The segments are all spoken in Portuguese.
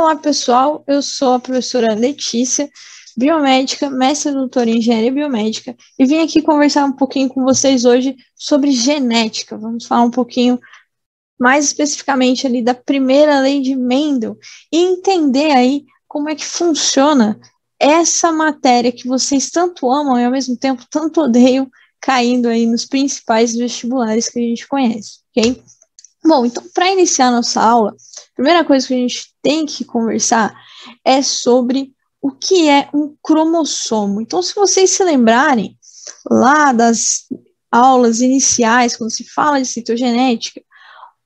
Olá, pessoal. Eu sou a professora Letícia, biomédica, mestre e doutora em engenharia biomédica, e vim aqui conversar um pouquinho com vocês hoje sobre genética. Vamos falar um pouquinho mais especificamente ali da primeira lei de Mendel e entender aí como é que funciona essa matéria que vocês tanto amam e ao mesmo tempo tanto odeiam, caindo aí nos principais vestibulares que a gente conhece, ok? Bom, então, para iniciar nossa aula, a primeira coisa que a gente tem que conversar é sobre o que é um cromossomo. Então, se vocês se lembrarem lá das aulas iniciais, quando se fala de citogenética,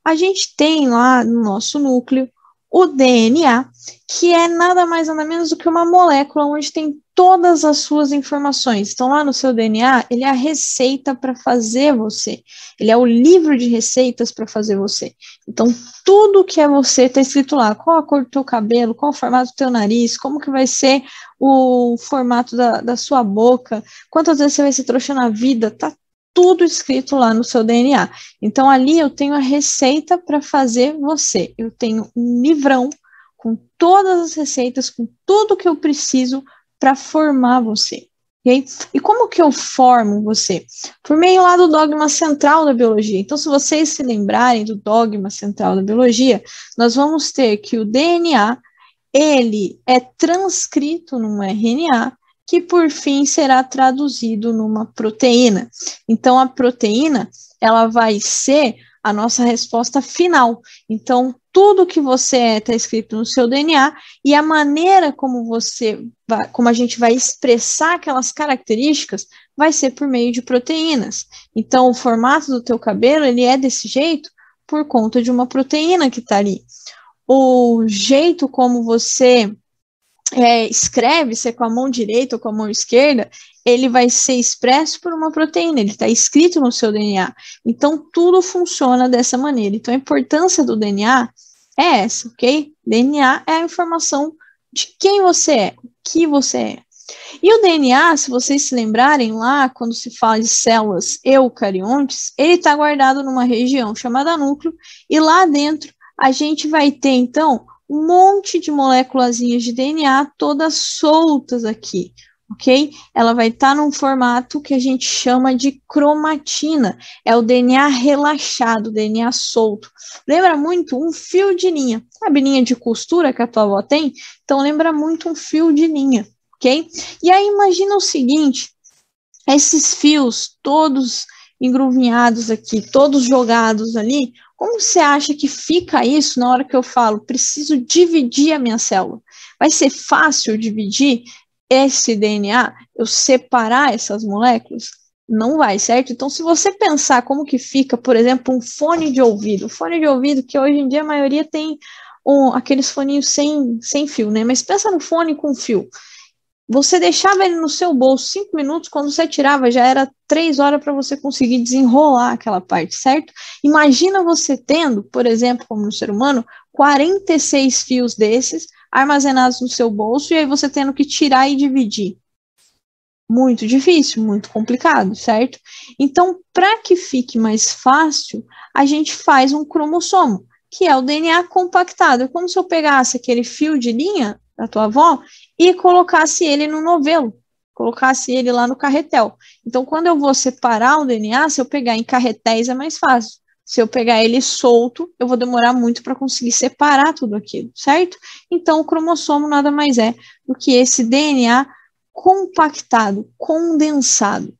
a gente tem lá no nosso núcleo o DNA, que é nada mais nada menos do que uma molécula onde tem todas as suas informações. Então, lá no seu DNA, ele é a receita para fazer você. Ele é o livro de receitas para fazer você. Então, tudo que é você está escrito lá. Qual a cor do teu cabelo, qual o formato do teu nariz, como que vai ser o formato da sua boca, quantas vezes você vai ser trouxa na vida, tá tudo escrito lá no seu DNA. Então, ali eu tenho a receita para fazer você. Eu tenho um livrão com todas as receitas, com tudo que eu preciso para formar você. Okay? E como que eu formo você? Por meio lá do dogma central da biologia. Então, se vocês se lembrarem do dogma central da biologia, nós vamos ter que o DNA, ele é transcrito num RNA, que por fim será traduzido numa proteína. Então, a proteína, ela vai ser a nossa resposta final. Então, tudo que você é está escrito no seu DNA e a maneira como como a gente vai expressar aquelas características vai ser por meio de proteínas. Então, o formato do teu cabelo, ele é desse jeito por conta de uma proteína que está ali. O jeito como você escreve, se é com a mão direita ou com a mão esquerda, ele vai ser expresso por uma proteína, ele está escrito no seu DNA. Então, tudo funciona dessa maneira. Então, a importância do DNA é essa, ok? DNA é a informação de quem você é, o que você é. E o DNA, se vocês se lembrarem lá, quando se fala de células eucariontes, ele está guardado numa região chamada núcleo, e lá dentro a gente vai ter, então, um monte de moléculazinhas de DNA todas soltas aqui, ok? Ela vai estar num formato que a gente chama de cromatina, é o DNA relaxado, DNA solto. Lembra muito um fio de linha, sabe linha de costura que a tua avó tem? Então lembra muito um fio de linha, ok? E aí imagina o seguinte, esses fios todos engruvinhados aqui, todos jogados ali, como você acha que fica isso na hora que eu falo, preciso dividir a minha célula? Vai ser fácil dividir esse DNA, eu separar essas moléculas? Não vai, certo? Então, se você pensar como que fica, por exemplo, um fone de ouvido que hoje em dia a maioria tem aqueles foninhos sem fio, né? Mas pensa no fone com fio. Você deixava ele no seu bolso 5 minutos, quando você tirava já era 3 horas para você conseguir desenrolar aquela parte, certo? Imagina você tendo, por exemplo, como no ser humano, 46 fios desses armazenados no seu bolso e aí você tendo que tirar e dividir. Muito difícil, muito complicado, certo? Então, para que fique mais fácil, a gente faz um cromossomo, que é o DNA compactado. É como se eu pegasse aquele fio de linha da tua avó e colocasse ele no novelo, colocasse ele lá no carretel. Então, quando eu vou separar o DNA, se eu pegar em carretéis é mais fácil. Se eu pegar ele solto, eu vou demorar muito para conseguir separar tudo aquilo, certo? Então, o cromossomo nada mais é do que esse DNA compactado, condensado.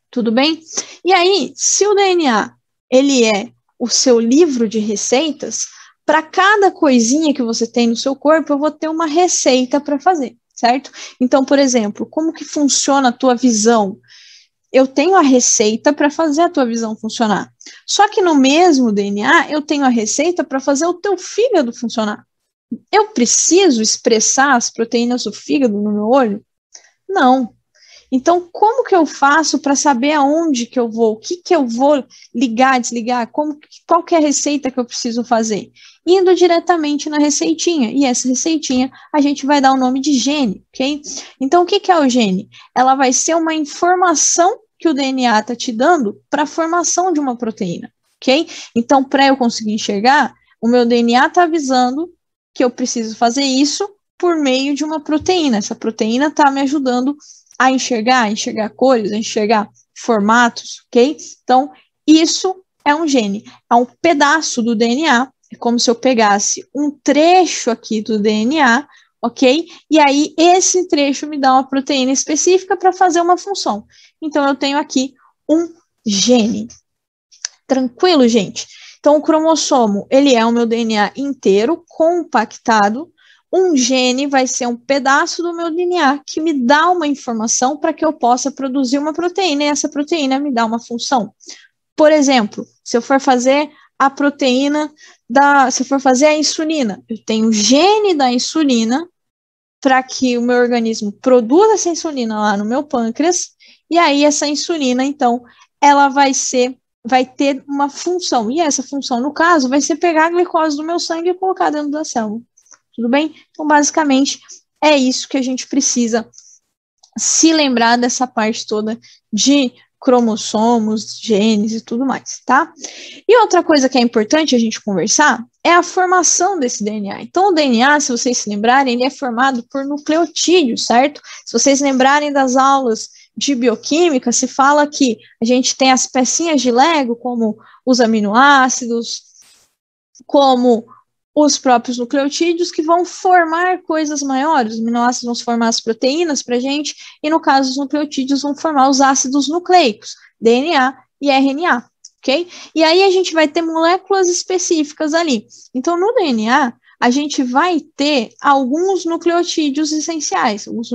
Tudo bem? E aí, se o DNA ele é o seu livro de receitas, para cada coisinha que você tem no seu corpo, eu vou ter uma receita para fazer, certo? Então, por exemplo, como que funciona a tua visão? Eu tenho a receita para fazer a tua visão funcionar. Só que no mesmo DNA, eu tenho a receita para fazer o teu fígado funcionar. Eu preciso expressar as proteínas do fígado no meu olho? Não. Então, como que eu faço para saber aonde que eu vou, o que eu vou ligar, desligar, qual que é a receita que eu preciso fazer? Indo diretamente na receitinha, e essa receitinha a gente vai dar o nome de gene, ok? Então, o que é o gene? Ela vai ser uma informação que o DNA está te dando para a formação de uma proteína, ok? Então, para eu conseguir enxergar, o meu DNA está avisando que eu preciso fazer isso por meio de uma proteína. Essa proteína está me ajudando a enxergar cores, a enxergar formatos, ok? Então, isso é um gene, é um pedaço do DNA, é como se eu pegasse um trecho aqui do DNA, ok? E aí, esse trecho me dá uma proteína específica para fazer uma função. Então, eu tenho aqui um gene. Tranquilo, gente? Então, o cromossomo, ele é o meu DNA inteiro, compactado. Um gene vai ser um pedaço do meu DNA que me dá uma informação para que eu possa produzir uma proteína, e essa proteína me dá uma função. Por exemplo, se eu for fazer a proteína se eu for fazer a insulina, eu tenho o gene da insulina para que o meu organismo produza essa insulina lá no meu pâncreas, e aí essa insulina, então, ela vai ter uma função, e essa função, no caso, vai ser pegar a glicose do meu sangue e colocar dentro da célula. Tudo bem? Então, basicamente, é isso que a gente precisa se lembrar dessa parte toda de cromossomos, genes e tudo mais, tá? E outra coisa que é importante a gente conversar é a formação desse DNA. Então, o DNA, se vocês se lembrarem, ele é formado por nucleotídeos, certo? Se vocês lembrarem das aulas de bioquímica, se fala que a gente tem as pecinhas de Lego, como os aminoácidos, como os próprios nucleotídeos, que vão formar coisas maiores. Os aminoácidos vão formar as proteínas para a gente, e no caso, os nucleotídeos vão formar os ácidos nucleicos, DNA e RNA, ok? E aí a gente vai ter moléculas específicas ali. Então, no DNA, a gente vai ter alguns nucleotídeos essenciais, os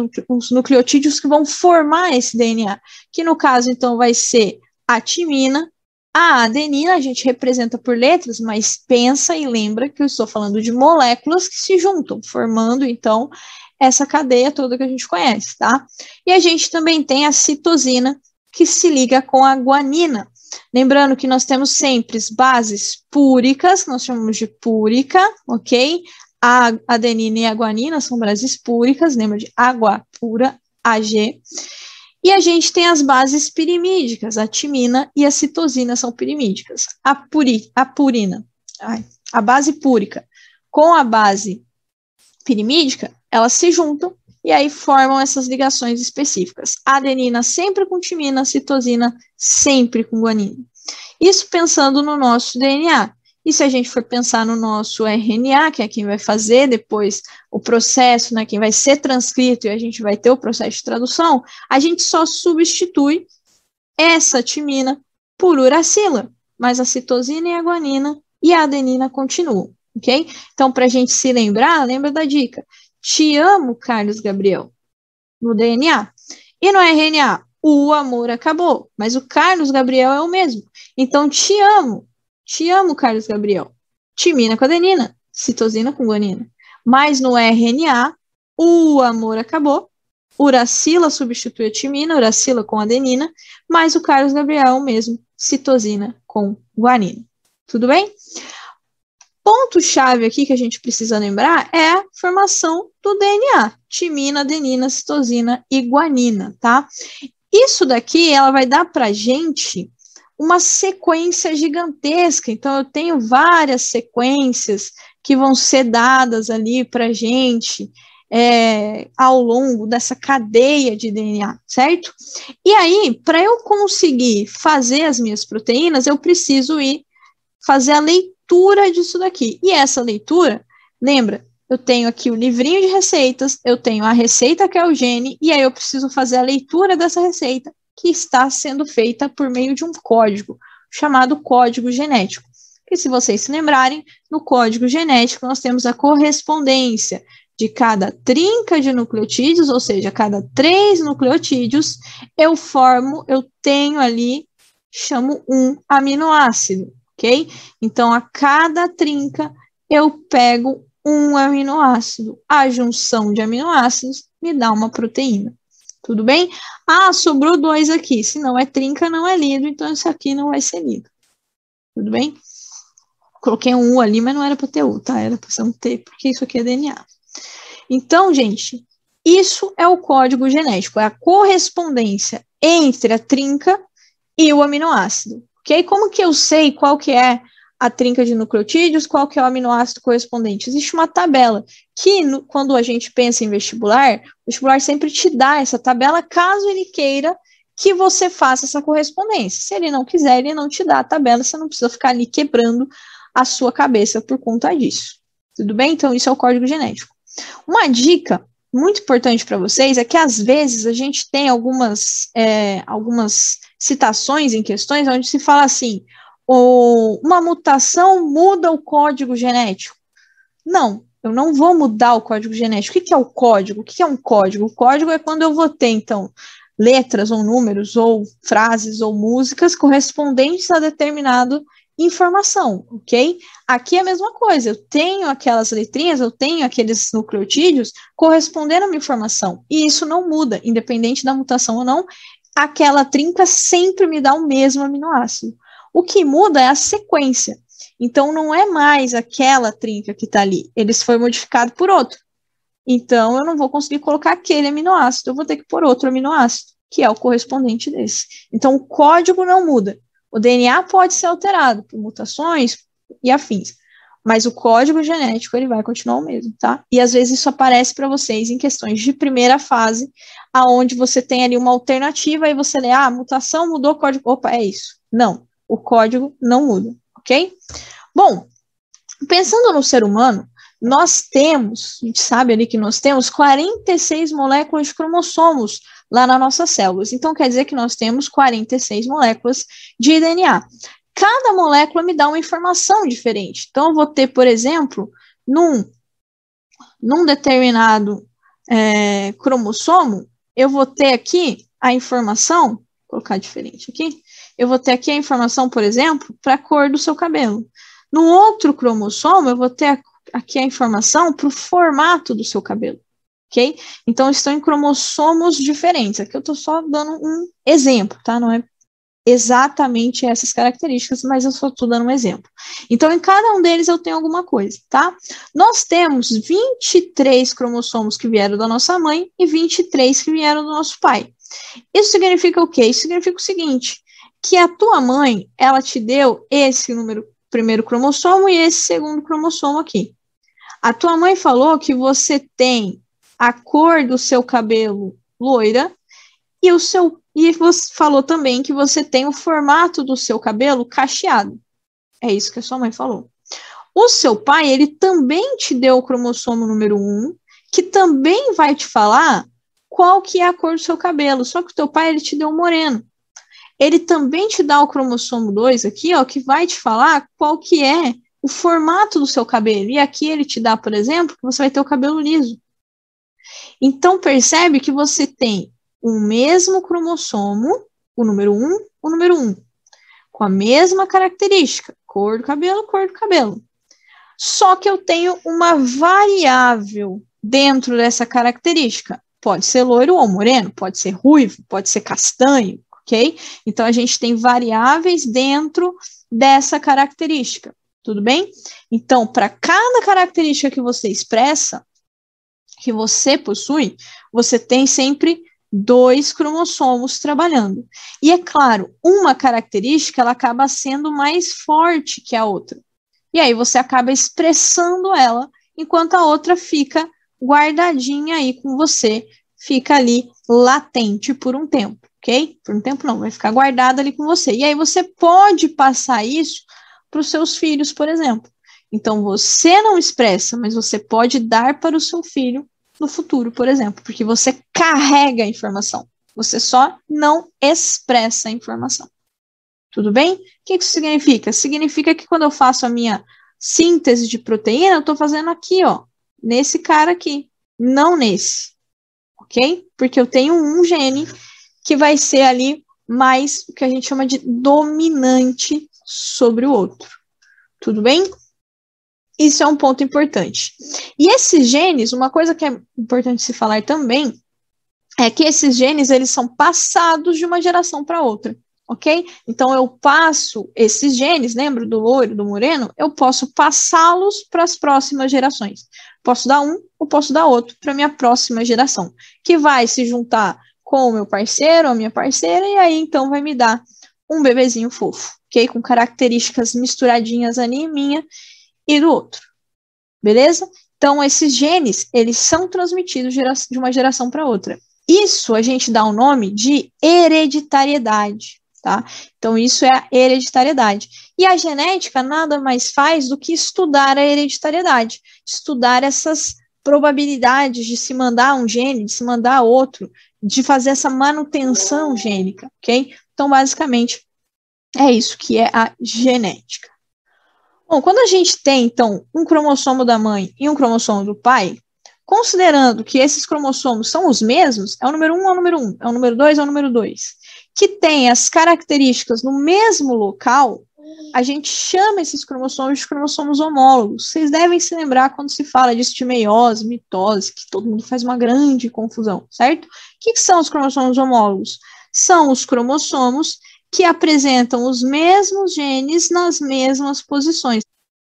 nucleotídeos que vão formar esse DNA, que no caso, então, vai ser a timina. A adenina a gente representa por letras, mas pensa e lembra que eu estou falando de moléculas que se juntam, formando, então, essa cadeia toda que a gente conhece, tá? E a gente também tem a citosina, que se liga com a guanina. Lembrando que nós temos sempre bases púricas, que nós chamamos de púrica, ok? A adenina e a guanina são bases púricas, lembra de água pura, Ag. E a gente tem as bases pirimídicas, a timina e a citosina são pirimídicas. A base púrica com a base pirimídica, elas se juntam e aí formam essas ligações específicas. A adenina sempre com timina, a citosina sempre com guanina. Isso pensando no nosso DNA. E se a gente for pensar no nosso RNA, que é quem vai fazer depois o processo, né, quem vai ser transcrito e a gente vai ter o processo de tradução, a gente só substitui essa timina por uracila, mas a citosina e a guanina e a adenina continuam, ok? Então, para a gente se lembrar, lembra da dica. Te amo, Carlos Gabriel, no DNA. E no RNA, o amor acabou, mas o Carlos Gabriel é o mesmo. Então, te amo, Carlos Gabriel. Timina com adenina, citosina com guanina. Mas no RNA, o amor acabou. Uracila substitui a timina, uracila com adenina, mas o Carlos Gabriel é o mesmo, citosina com guanina. Tudo bem? Ponto-chave aqui que a gente precisa lembrar é a formação do DNA. Timina, adenina, citosina e guanina, tá? Isso daqui, ela vai dar pra gente uma sequência gigantesca. Então, eu tenho várias sequências que vão ser dadas ali para a gente ao longo dessa cadeia de DNA, certo? E aí, para eu conseguir fazer as minhas proteínas, eu preciso ir fazer a leitura disso daqui. E essa leitura, lembra, eu tenho aqui o livrinho de receitas, eu tenho a receita que é o gene, e aí eu preciso fazer a leitura dessa receita, que está sendo feita por meio de um código, chamado código genético. E se vocês se lembrarem, no código genético nós temos a correspondência de cada trinca de nucleotídeos, ou seja, cada 3 nucleotídeos, eu tenho ali, chamo um aminoácido, ok? Então, a cada trinca, eu pego um aminoácido. A junção de aminoácidos me dá uma proteína. Tudo bem? Ah, sobrou 2 aqui. Se não é trinca, não é lido, então isso aqui não vai ser lido. Tudo bem? Coloquei um U ali, mas não era para ter U, tá? Era para ser um T, porque isso aqui é DNA. Então, gente, isso é o código genético, é a correspondência entre a trinca e o aminoácido. Ok? Como que eu sei qual que é a trinca de nucleotídeos, qual que é o aminoácido correspondente. Existe uma tabela que, quando a gente pensa em vestibular, o vestibular sempre te dá essa tabela, caso ele queira que você faça essa correspondência. Se ele não quiser, ele não te dá a tabela, você não precisa ficar ali quebrando a sua cabeça por conta disso. Tudo bem? Então, isso é o código genético. Uma dica muito importante para vocês é que, às vezes, a gente tem algumas citações em questões onde se fala assim, uma mutação muda o código genético. Não, eu não vou mudar o código genético. O que é o código? O que é um código? O código é quando eu vou ter, então, letras ou números ou frases ou músicas correspondentes a determinada informação, ok? Aqui é a mesma coisa, eu tenho aquelas letrinhas, eu tenho aqueles nucleotídeos correspondendo a uma informação, e isso não muda, independente da mutação ou não, aquela trinca sempre me dá o mesmo aminoácido. O que muda é a sequência, então não é mais aquela trinca que está ali, eles foi modificado por outro. Então, eu não vou conseguir colocar aquele aminoácido, eu vou ter que pôr outro aminoácido, que é o correspondente desse. Então, o código não muda. O DNA pode ser alterado por mutações e afins, mas o código genético ele vai continuar o mesmo, tá? E às vezes isso aparece para vocês em questões de primeira fase, aonde você tem ali uma alternativa e você lê, a mutação mudou o código. Opa, é isso. Não, o código não muda, ok? Bom, pensando no ser humano, nós temos, a gente sabe ali que nós temos 46 moléculas de cromossomos lá nas nossas células. Então, quer dizer que nós temos 46 moléculas de DNA. Cada molécula me dá uma informação diferente. Então, eu vou ter, por exemplo, num determinado cromossomo, eu vou ter aqui a informação, vou colocar diferente aqui, eu vou ter aqui a informação, por exemplo, para a cor do seu cabelo. No outro cromossomo, eu vou ter aqui a informação para o formato do seu cabelo, ok? Então, estão em cromossomos diferentes. Aqui eu estou só dando um exemplo, tá? Não é exatamente essas características, mas eu só estou dando um exemplo. Então, em cada um deles eu tenho alguma coisa, tá? Nós temos 23 cromossomos que vieram da nossa mãe e 23 que vieram do nosso pai. Isso significa o quê? Isso significa o seguinte, que a tua mãe, ela te deu esse primeiro cromossomo e esse segundo cromossomo aqui. A tua mãe falou que você tem a cor do seu cabelo loira e você falou também que você tem o formato do seu cabelo cacheado. É isso que a sua mãe falou. O seu pai, ele também te deu o cromossomo número 1, que também vai te falar qual que é a cor do seu cabelo, só que o teu pai, ele te deu o moreno. Ele também te dá o cromossomo 2 aqui, ó, que vai te falar qual que é o formato do seu cabelo. E aqui ele te dá, por exemplo, que você vai ter o cabelo liso. Então, percebe que você tem o mesmo cromossomo, o número 1, com a mesma característica, cor do cabelo. Só que eu tenho uma variável dentro dessa característica. Pode ser loiro ou moreno, pode ser ruivo, pode ser castanho, ok? Então, a gente tem variáveis dentro dessa característica, tudo bem? Então, para cada característica que você expressa, que você possui, você tem sempre 2 cromossomos trabalhando. E é claro, uma característica, ela acaba sendo mais forte que a outra. E aí você acaba expressando ela, enquanto a outra fica guardadinha aí com você, fica ali latente por um tempo, ok? Por um tempo não, vai ficar guardada ali com você. E aí você pode passar isso para os seus filhos, por exemplo. Então, você não expressa, mas você pode dar para o seu filho no futuro, por exemplo, porque você carrega a informação. Você só não expressa a informação. Tudo bem? O que isso significa? Significa que quando eu faço a minha síntese de proteína, eu estou fazendo aqui, ó, nesse cara aqui, não nesse. Ok? Porque eu tenho um gene que vai ser ali mais o que a gente chama de dominante sobre o outro. Tudo bem? Isso é um ponto importante. E esses genes, uma coisa que é importante se falar também, é que esses genes, eles são passados de uma geração para outra, ok? Então, eu passo esses genes, lembra do loiro, do moreno? Eu posso passá-los para as próximas gerações. Posso dar um ou posso dar outro para a minha próxima geração, que vai se juntar com o meu parceiro, a minha parceira, e aí, então, vai me dar um bebezinho fofo, ok? Com características misturadinhas ali em minha e do outro, beleza? Então, esses genes, eles são transmitidos de uma geração para outra. Isso a gente dá o nome de hereditariedade, tá? Então, isso é a hereditariedade. E a genética nada mais faz do que estudar a hereditariedade, estudar essas probabilidades de se mandar um gene, de se mandar outro, de fazer essa manutenção gênica, ok? Então, basicamente, é isso que é a genética. Bom, quando a gente tem, então, um cromossomo da mãe e um cromossomo do pai, considerando que esses cromossomos são os mesmos, é o número 1 é o número 1, é o número 2 é o número 2, que tem as características no mesmo local, a gente chama esses cromossomos de cromossomos homólogos. Vocês devem se lembrar quando se fala de meiose, mitose, que todo mundo faz uma grande confusão, certo? O que são os cromossomos homólogos? São os cromossomos que apresentam os mesmos genes nas mesmas posições.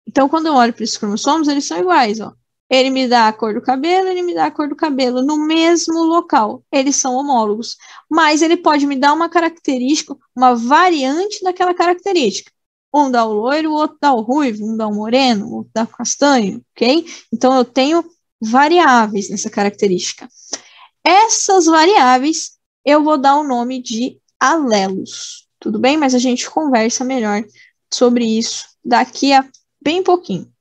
Então, quando eu olho para esses cromossomos, eles são iguais, ó. Ele me dá a cor do cabelo, ele me dá a cor do cabelo no mesmo local. Eles são homólogos. Mas ele pode me dar uma característica, uma variante daquela característica. Um dá o loiro, o outro dá o ruivo, um dá o moreno, o outro dá o castanho, ok? Então, eu tenho variáveis nessa característica. Essas variáveis, eu vou dar o nome de alelos, tudo bem? Mas a gente conversa melhor sobre isso daqui a bem pouquinho.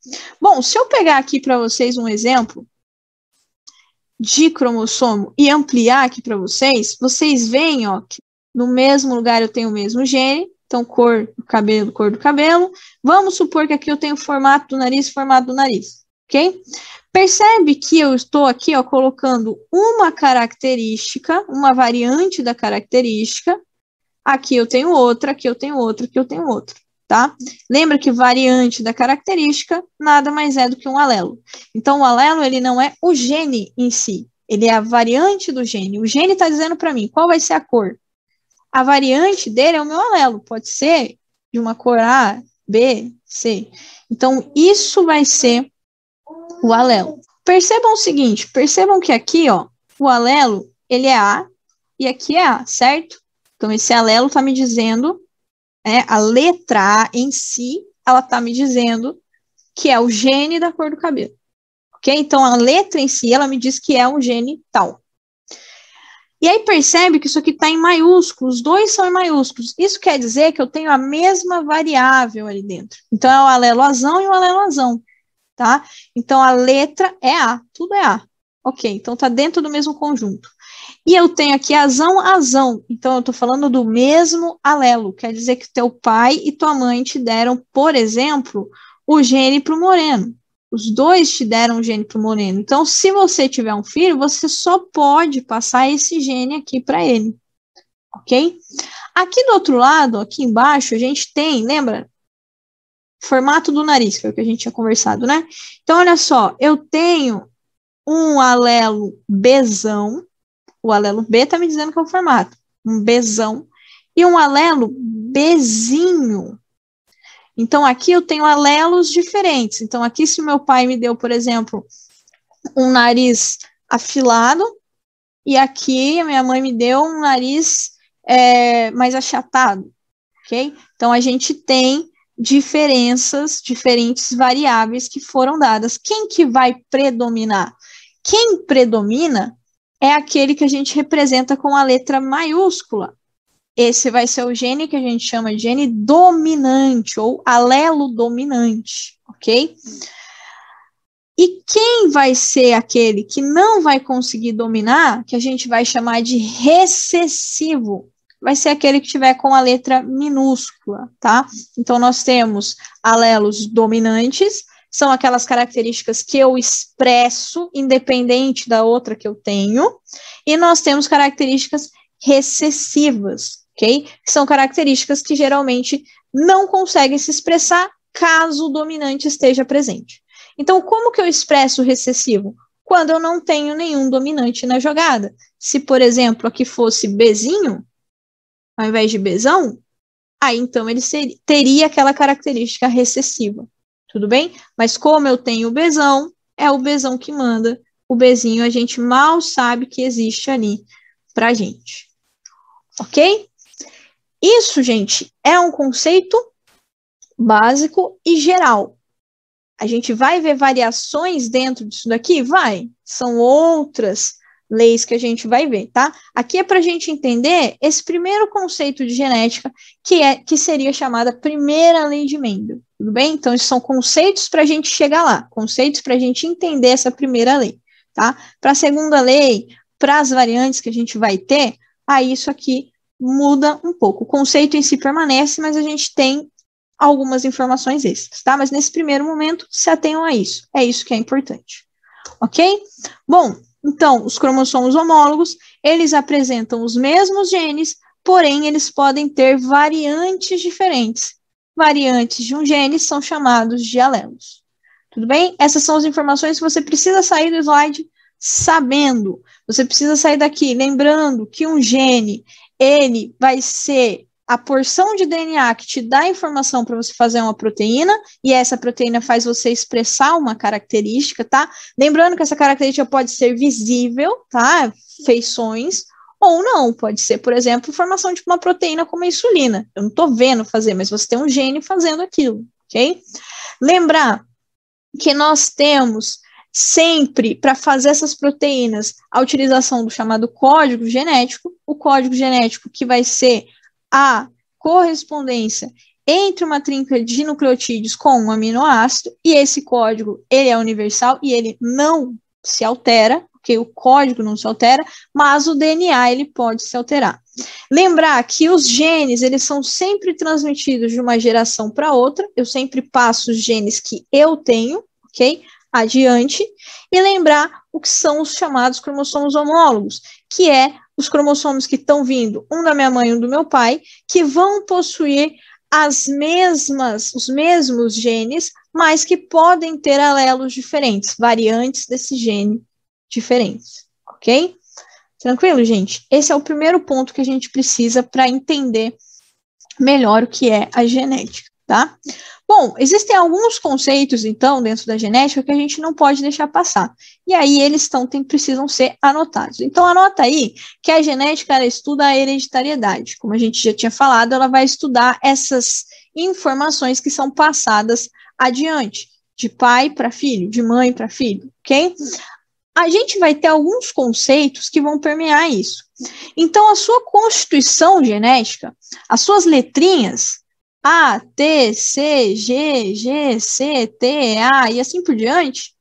Bom, se eu pegar aqui para vocês um exemplo de cromossomo e ampliar aqui para vocês, vocês veem, ó, que no mesmo lugar eu tenho o mesmo gene, então cor do cabelo. Vamos supor que aqui eu tenho o formato do nariz, ok? Percebe que eu estou aqui, ó, colocando uma característica, uma variante da característica. Aqui eu tenho outra, aqui eu tenho outra, aqui eu tenho outra, tá? Lembra que variante da característica nada mais é do que um alelo. Então, o alelo, ele não é o gene em si, ele é a variante do gene. O gene está dizendo para mim qual vai ser a cor. A variante dele é o meu alelo, pode ser de uma cor A, B, C. Então, isso vai ser o alelo. Percebam o seguinte, percebam que aqui, ó, o alelo, ele é A e aqui é A, certo? Então, esse alelo está me dizendo, a letra A em si, ela está me dizendo que é o gene da cor do cabelo. Ok? Então, a letra em si, ela me diz que é um gene tal. E aí percebe que isso aqui está em maiúsculos, os dois são em maiúsculos. Isso quer dizer que eu tenho a mesma variável ali dentro. Então, é o alelo azão e o alelo azão, tá? Então, a letra é A, tudo é A. Ok, então está dentro do mesmo conjunto. E eu tenho aqui azão, azão. Então, eu estou falando do mesmo alelo. Quer dizer que teu pai e tua mãe te deram, por exemplo, o gene para o moreno. Os dois te deram o gene para o moreno. Então, se você tiver um filho, você só pode passar esse gene aqui para ele. Ok? Aqui do outro lado, aqui embaixo, a gente tem, lembra? Formato do nariz, foi o que a gente tinha conversado, né? Então, olha só, eu tenho um alelo Bzão. O alelo B está me dizendo que é o formato, um Bzão, e um alelo Bzinho. Então, aqui eu tenho alelos diferentes. Então, aqui se meu pai me deu, por exemplo, um nariz afilado, e aqui a minha mãe me deu um nariz mais achatado, ok? Então, a gente tem diferenças, diferentes variáveis que foram dadas. Quem que vai predominar? Quem predomina é aquele que a gente representa com a letra maiúscula. Esse vai ser o gene que a gente chama de gene dominante, ou alelo dominante, ok? E quem vai ser aquele que não vai conseguir dominar, que a gente vai chamar de recessivo, vai ser aquele que tiver com a letra minúscula, tá? Então, nós temos alelos dominantes, são aquelas características que eu expresso, independente da outra que eu tenho, e nós temos características recessivas, ok? Que são características que geralmente não conseguem se expressar caso o dominante esteja presente. Então, como que eu expresso o recessivo? Quando eu não tenho nenhum dominante na jogada. Se, por exemplo, aqui fosse Bzinho, ao invés de Bzão, aí então ele teria aquela característica recessiva. Tudo bem? Mas como eu tenho o Bzão, é o Bzão que manda. O Bzinho a gente mal sabe que existe ali pra gente. Ok? Isso, gente, é um conceito básico e geral. A gente vai ver variações dentro disso daqui? Vai. São outras leis que a gente vai ver, tá? Aqui é para a gente entender esse primeiro conceito de genética, que seria chamada primeira lei de Mendel, tudo bem? Então, esses são conceitos para a gente chegar lá, conceitos para a gente entender essa primeira lei, tá? Para a segunda lei, para as variantes que a gente vai ter, aí isso aqui muda um pouco. O conceito em si permanece, mas a gente tem algumas informações extras, tá? Mas nesse primeiro momento, se atenham a isso. É isso que é importante. Ok? Bom, então, os cromossomos homólogos, eles apresentam os mesmos genes, porém, eles podem ter variantes diferentes. Variantes de um gene são chamados de alelos. Tudo bem? Essas são as informações que você precisa sair do slide sabendo. Você precisa sair daqui lembrando que um gene, ele vai ser a porção de DNA que te dá informação para você fazer uma proteína, e essa proteína faz você expressar uma característica, tá? Lembrando que essa característica pode ser visível, tá? Feições, ou não, pode ser, por exemplo, formação de uma proteína como a insulina. Eu não estou vendo fazer, mas você tem um gene fazendo aquilo, ok? Lembrar que nós temos sempre, para fazer essas proteínas, a utilização do chamado código genético, o código genético que vai ser a correspondência entre uma trinca de nucleotídeos com um aminoácido, e esse código, ele é universal e ele não se altera, porque o código não se altera, mas o DNA, ele pode se alterar. Lembrar que os genes, eles são sempre transmitidos de uma geração para outra, eu sempre passo os genes que eu tenho, ok? Adiante, e lembrar o que são os chamados cromossomos homólogos, que é os cromossomos que estão vindo, um da minha mãe e um do meu pai, que vão possuir os mesmos genes, mas que podem ter alelos diferentes, variantes desse gene diferentes, ok? Tranquilo, gente? Esse é o primeiro ponto que a gente precisa para entender melhor o que é a genética, tá? Bom, existem alguns conceitos, então, dentro da genética que a gente não pode deixar passar. E aí eles precisam ser anotados. Então, anota aí que a genética, ela estuda a hereditariedade. Como a gente já tinha falado, ela vai estudar essas informações que são passadas adiante, de pai para filho, de mãe para filho, ok? A gente vai ter alguns conceitos que vão permear isso. Então, a sua constituição genética, as suas letrinhas, A, T, C, G, G, C, T, A e assim por diante,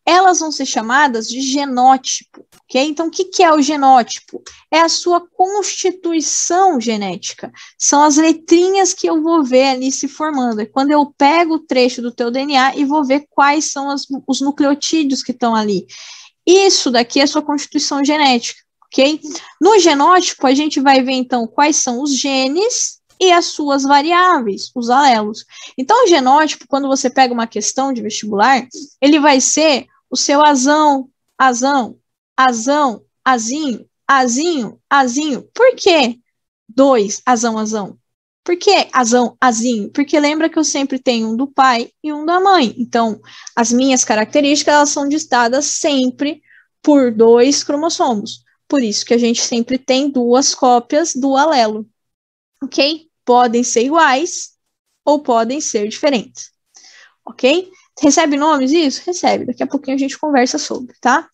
elas vão ser chamadas de genótipo, ok? Então, o que é o genótipo? É a sua constituição genética. São as letrinhas que eu vou ver ali se formando. É quando eu pego o trecho do teu DNA e vou ver quais são os nucleotídeos que estão ali. Isso daqui é a sua constituição genética, ok? No genótipo, a gente vai ver, então, quais são os genes e as suas variáveis, os alelos. Então, o genótipo, quando você pega uma questão de vestibular, ele vai ser o seu azão, azão, azão, azinho, azinho, azinho. Por que 2 azão, azão? Por que azão, azinho? Porque lembra que eu sempre tenho um do pai e um da mãe. Então, as minhas características, elas são ditadas sempre por 2 cromossomos. Por isso que a gente sempre tem 2 cópias do alelo. Ok? Podem ser iguais ou podem ser diferentes. Ok? Recebe nomes isso? Recebe. Daqui a pouquinho a gente conversa sobre, tá?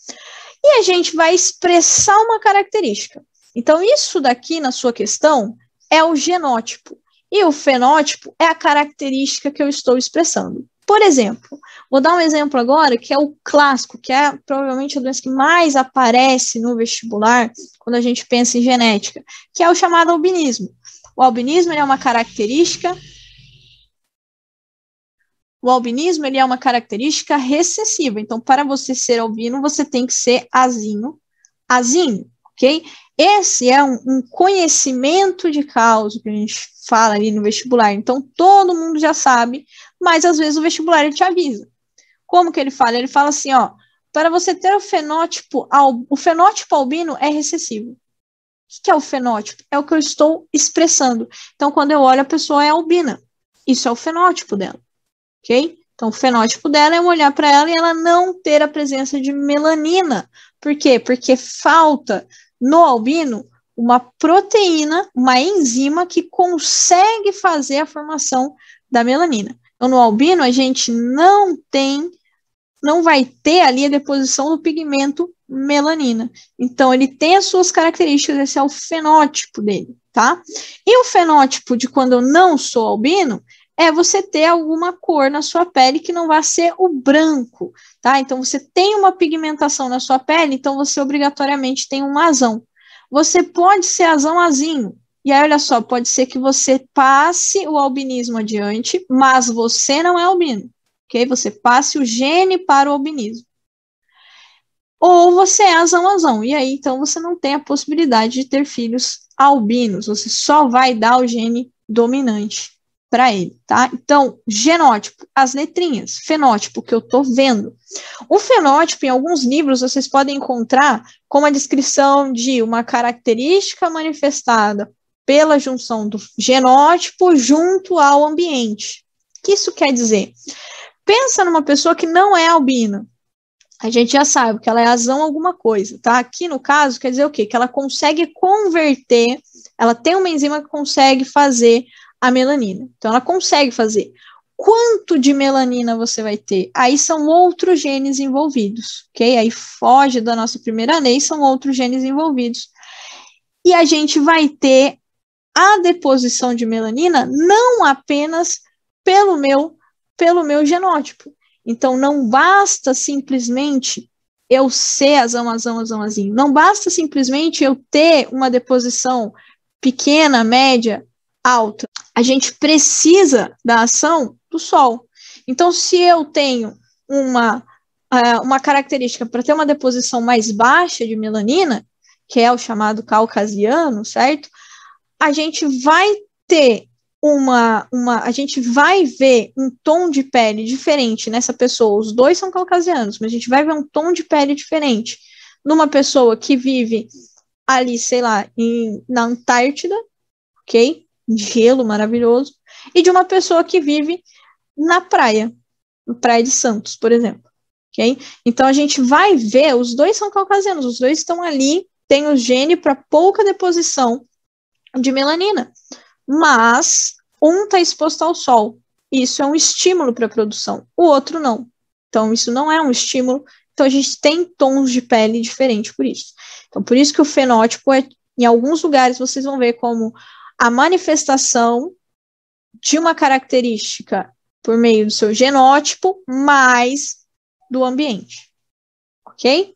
E a gente vai expressar uma característica. Então, isso daqui na sua questão é o genótipo. E o fenótipo é a característica que eu estou expressando. Por exemplo, vou dar um exemplo agora que é o clássico, que é provavelmente a doença que mais aparece no vestibular quando a gente pensa em genética, que é o chamado albinismo. O albinismo é uma característica. O albinismo ele é uma característica recessiva. Então, para você ser albino, você tem que ser azinho, ok? Esse é um conhecimento de causa que a gente fala ali no vestibular. Então, todo mundo já sabe, mas às vezes o vestibular ele te avisa. Como que ele fala? Ele fala assim, ó, para você ter o fenótipo albino é recessivo. O que é o fenótipo? É o que eu estou expressando. Então, quando eu olho, a pessoa é albina. Isso é o fenótipo dela, ok? Então, o fenótipo dela é eu olhar para ela e ela não ter a presença de melanina. Por quê? Porque falta no albino uma proteína, uma enzima que consegue fazer a formação da melanina. Então, no albino, a gente não vai ter ali a deposição do pigmento melanina. Então, ele tem as suas características, esse é o fenótipo dele, tá? E o fenótipo de quando eu não sou albino é você ter alguma cor na sua pele que não vai ser o branco, tá? Então, você tem uma pigmentação na sua pele, então você obrigatoriamente tem um azão. Você pode ser azão-azinho, e aí, olha só, pode ser que você passe o albinismo adiante, mas você não é albino, ok? Você passe o gene para o albinismo. Ou você é azão-azão, e aí, então, você não tem a possibilidade de ter filhos albinos, você só vai dar o gene dominante para ele, tá? Então, genótipo, as letrinhas, fenótipo, que eu tô vendo. O fenótipo, em alguns livros, vocês podem encontrar como a descrição de uma característica manifestada pela junção do genótipo junto ao ambiente. O que isso quer dizer? Pensa numa pessoa que não é albina. A gente já sabe que ela é azão alguma coisa, tá? Aqui no caso, quer dizer o quê? Que ela consegue converter, ela tem uma enzima que consegue fazer a melanina. Então, ela consegue fazer. Quanto de melanina você vai ter? Aí são outros genes envolvidos, ok? Aí foge da nossa primeira lei, são outros genes envolvidos. E a gente vai ter a deposição de melanina não apenas pelo meu genótipo. Então, não basta simplesmente eu ser azão-azinho. Não basta simplesmente eu ter uma deposição pequena, média, alta. A gente precisa da ação do sol. Então, se eu tenho uma característica para ter uma deposição mais baixa de melanina, que é o chamado caucasiano, certo? A gente vai ter a gente vai ver um tom de pele diferente nessa pessoa. Os dois são caucasianos, mas a gente vai ver um tom de pele diferente numa pessoa que vive ali, sei lá, na Antártida, ok? Gelo maravilhoso, e de uma pessoa que vive na praia de Santos, por exemplo, ok? Então a gente vai ver, os dois são caucasianos, os dois estão ali, tem o gene para pouca deposição de melanina, mas um está exposto ao sol. Isso é um estímulo para a produção, o outro não. Então, isso não é um estímulo. Então, a gente tem tons de pele diferentes por isso. Então, por isso que o fenótipo em alguns lugares, vocês vão ver como a manifestação de uma característica por meio do seu genótipo, mais do ambiente. Ok?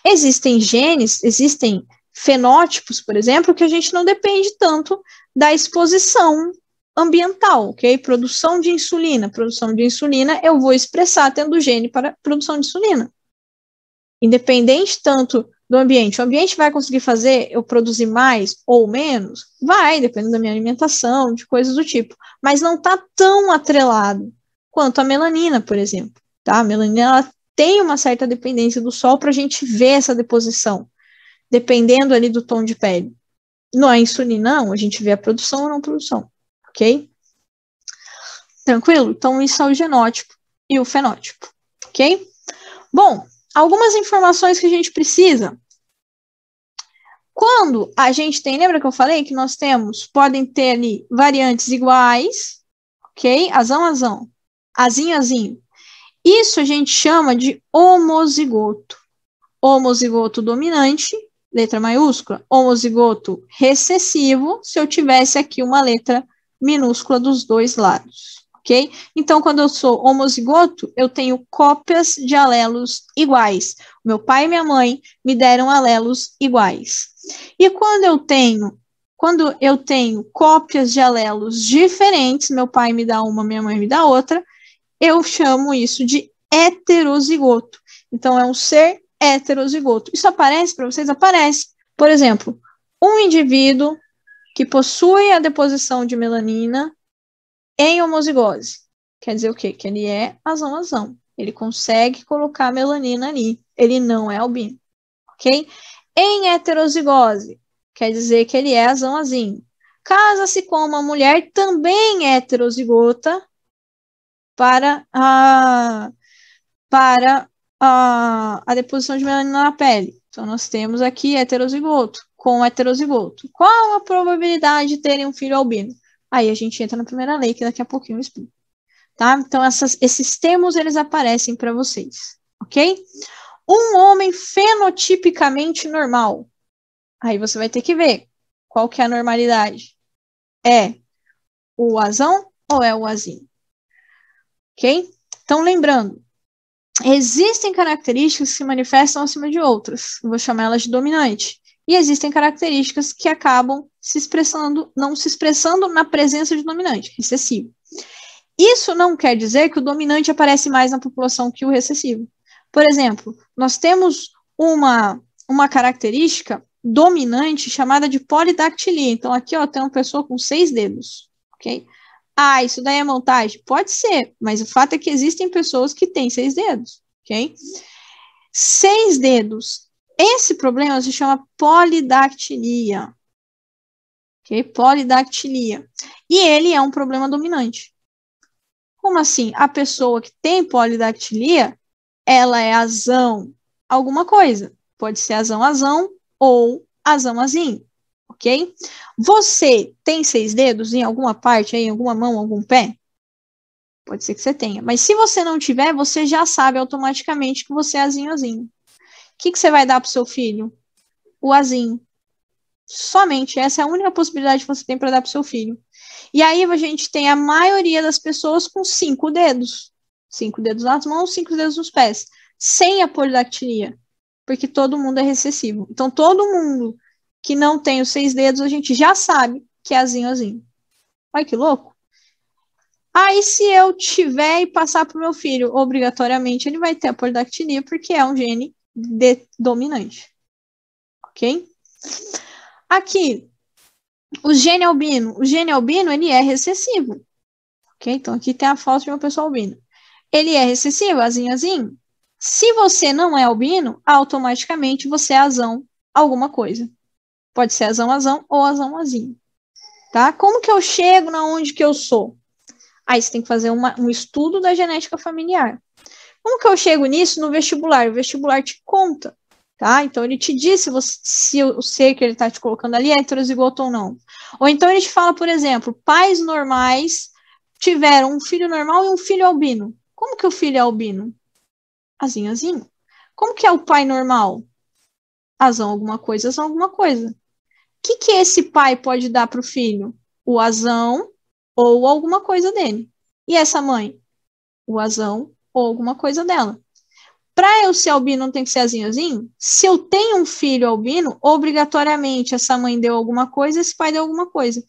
Existem genes, existem fenótipos, por exemplo, que a gente não depende tanto da exposição ambiental, ok? Produção de insulina. Produção de insulina eu vou expressar tendo gene para produção de insulina. Independente tanto do ambiente. O ambiente vai conseguir fazer eu produzir mais ou menos? Vai, dependendo da minha alimentação, de coisas do tipo. Mas não está tão atrelado quanto a melanina, por exemplo. Tá? A melanina ela tem uma certa dependência do sol para a gente ver essa deposição, dependendo ali do tom de pele. No insulina, não, a gente vê a produção ou não produção, ok? Tranquilo? Então, isso é o genótipo e o fenótipo, ok? Bom, algumas informações que a gente precisa. Quando a gente tem, lembra que eu falei que nós podem ter ali variantes iguais, ok? Azão, azinho. Isso a gente chama de homozigoto. Homozigoto dominante, letra maiúscula, homozigoto recessivo, se eu tivesse aqui uma letra minúscula dos dois lados, ok? Então, quando eu sou homozigoto, eu tenho cópias de alelos iguais. Meu pai e minha mãe me deram alelos iguais. E quando eu tenho cópias de alelos diferentes, meu pai me dá uma, minha mãe me dá outra, eu chamo isso de heterozigoto. Então, é um ser heterozigoto. Isso aparece para vocês? Aparece. Por exemplo, um indivíduo que possui a deposição de melanina em homozigose. Quer dizer o quê? Que ele é azão. Ele consegue colocar a melanina ali. Ele não é albino. Ok? Em heterozigose, quer dizer que ele é azão-azinho. Casa-se com uma mulher também heterozigota para a deposição de melanina na pele. Então, nós temos aqui heterozigoto. com heterozigoto. Qual a probabilidade de terem um filho albino? Aí a gente entra na primeira lei, que daqui a pouquinho eu explico. Tá? Então, esses termos, eles aparecem para vocês, ok? Um homem fenotipicamente normal. Aí você vai ter que ver qual que é a normalidade. É o azão ou é o azinho? Ok? Então, lembrando, existem características que se manifestam acima de outras. Eu vou chamar elas de dominante. E existem características que acabam não se expressando na presença de dominante, recessivo. Isso não quer dizer que o dominante aparece mais na população que o recessivo. Por exemplo, nós temos uma característica dominante chamada de polidactilia. Então, aqui ó, tem uma pessoa com 6 dedos, ok? Ah, isso daí é montagem? Pode ser, mas o fato é que existem pessoas que têm 6 dedos, ok? 6 dedos. Esse problema se chama polidactilia, ok? Polidactilia. E ele é um problema dominante. Como assim? A pessoa que tem polidactilia, ela é azão alguma coisa. Pode ser azão ou azão-azinho, ok? Você tem 6 dedos em alguma parte, aí, em alguma mão, algum pé? Pode ser que você tenha. Mas se você não tiver, você já sabe automaticamente que você é azinho-azinho. O que você vai dar para o seu filho? O azinho. Somente essa é a única possibilidade que você tem para dar para o seu filho. E aí a gente tem a maioria das pessoas com 5 dedos. 5 dedos nas mãos, 5 dedos nos pés. Sem a polidactilia. Porque todo mundo é recessivo. Então, todo mundo que não tem os 6 dedos, a gente já sabe que é azinho-azinho. Olha que louco. Aí, se eu tiver e passar para o meu filho, obrigatoriamente, ele vai ter a polidactilia, porque é um gene dominante. Ok? Aqui, o gene albino. O gene albino, ele é recessivo. Ok? Então, aqui tem a foto de uma pessoa albina. Ele é recessivo, azinho-azinho. Se você não é albino, automaticamente você é azão alguma coisa. Pode ser azão-azão ou azão-azinho. Tá? Como que eu chego na onde que eu sou? Aí você tem que fazer um estudo da genética familiar. Como que eu chego nisso no vestibular? O vestibular te conta, tá? Então ele te diz se o ser que ele está te colocando ali é heterozigoto ou não. Ou então ele te fala, por exemplo, pais normais tiveram um filho normal e um filho albino. Como que o filho é albino? Azinho. Como que é o pai normal? Azão alguma coisa, azão alguma coisa. O que esse pai pode dar para o filho? O azão ou alguma coisa dele. E essa mãe? O azão ou alguma coisa dela. Para eu ser albino, não tem que ser azinho? Se eu tenho um filho albino, obrigatoriamente essa mãe deu alguma coisa, esse pai deu alguma coisa.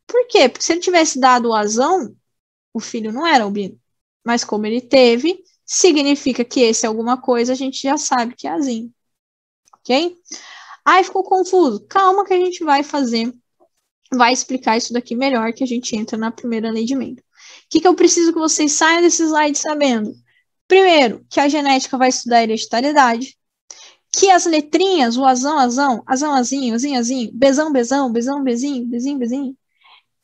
Por quê? Porque se ele tivesse dado o azão, o filho não era albino. Mas como ele teve, significa que esse alguma coisa a gente já sabe que é azinho. Ok? Ai, ficou confuso. Calma que a gente vai explicar isso daqui melhor, que a gente entra na primeira lei de Mendel. O que eu preciso que vocês saiam desse slide sabendo? Primeiro, que a genética vai estudar a hereditariedade, que as letrinhas, o azão-azinho, azinho-azinho, bezão-bezão, bezão-bezinho, bezinho-bezinho,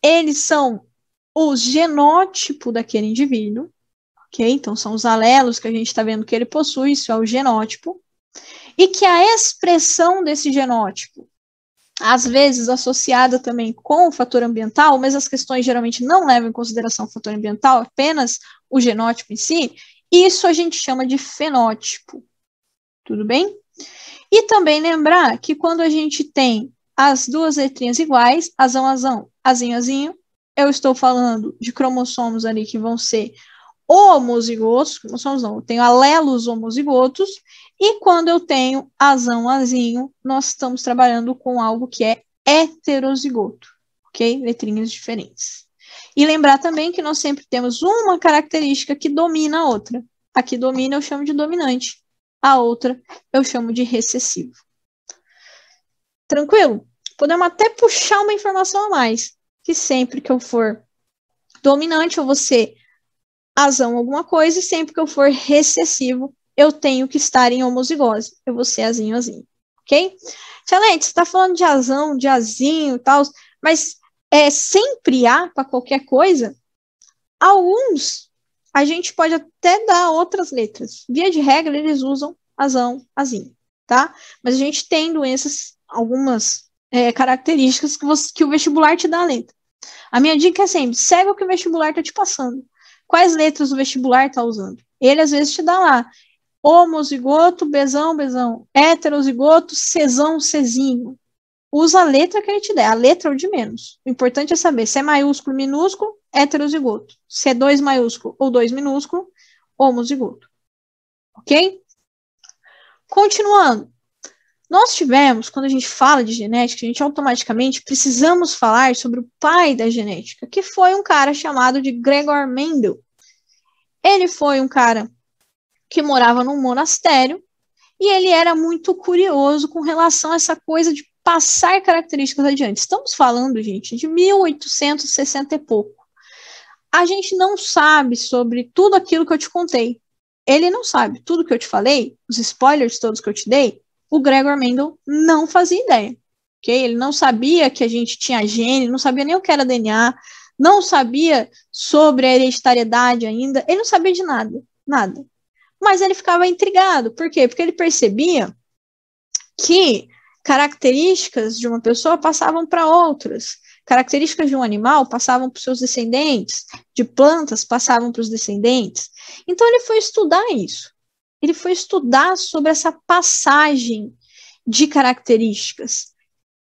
eles são o genótipo daquele indivíduo, ok? Então, são os alelos que a gente está vendo que ele possui, isso é o genótipo, e que a expressão desse genótipo, às vezes associada também com o fator ambiental, mas as questões geralmente não levam em consideração o fator ambiental, apenas o genótipo em si, isso a gente chama de fenótipo. Tudo bem? E também lembrar que quando a gente tem as duas letrinhas iguais, azão, azinho, eu estou falando de cromossomos ali que vão ser homozigotos, cromossomos não, eu tenho alelos homozigotos, e quando eu tenho azinho, nós estamos trabalhando com algo que é heterozigoto, ok? Letrinhas diferentes. E lembrar também que nós sempre temos uma característica que domina a outra. A que domina eu chamo de dominante, a outra eu chamo de recessivo. Tranquilo? Podemos até puxar uma informação a mais, que sempre que eu for dominante, eu vou ser azão alguma coisa, e sempre que eu for recessivo, eu tenho que estar em homozigose. Eu vou ser azinho, ok? Excelente, você está falando de azão, de azinho e tal, mas sempre há para qualquer coisa? Alguns, a gente pode até dar outras letras. Via de regra, eles usam azão, azinho, tá? Mas a gente tem doenças, algumas características que o vestibular te dá a letra. A minha dica é sempre, segue o que o vestibular está te passando. Quais letras o vestibular está usando? Ele, às vezes, te dá lá homozigoto, Bzão, Bzão, heterozigoto, Czão, Czinho. Usa a letra que ele te der, a letra ou de menos. O importante é saber se é maiúsculo, minúsculo, heterozigoto. Se é 2 maiúsculo ou 2 minúsculo, homozigoto. Ok? Continuando. Nós tivemos, quando a gente fala de genética, a gente automaticamente precisamos falar sobre o pai da genética, que foi um cara chamado de Gregor Mendel. Ele foi um cara que morava num monastério e ele era muito curioso com relação a essa coisa de passar características adiante. Estamos falando, gente, de 1860 e pouco. A gente não sabe sobre tudo aquilo que eu te contei. Ele não sabe tudo que eu te falei, os spoilers todos que eu te dei, o Gregor Mendel não fazia ideia. Okay? Ele não sabia que a gente tinha gene, não sabia nem o que era DNA, não sabia sobre a hereditariedade ainda, ele não sabia de nada, nada. Mas ele ficava intrigado. Por quê? Porque ele percebia que características de uma pessoa passavam para outras. Características de um animal passavam para os seus descendentes, de plantas passavam para os descendentes. Então ele foi estudar isso. Ele foi estudar sobre essa passagem de características.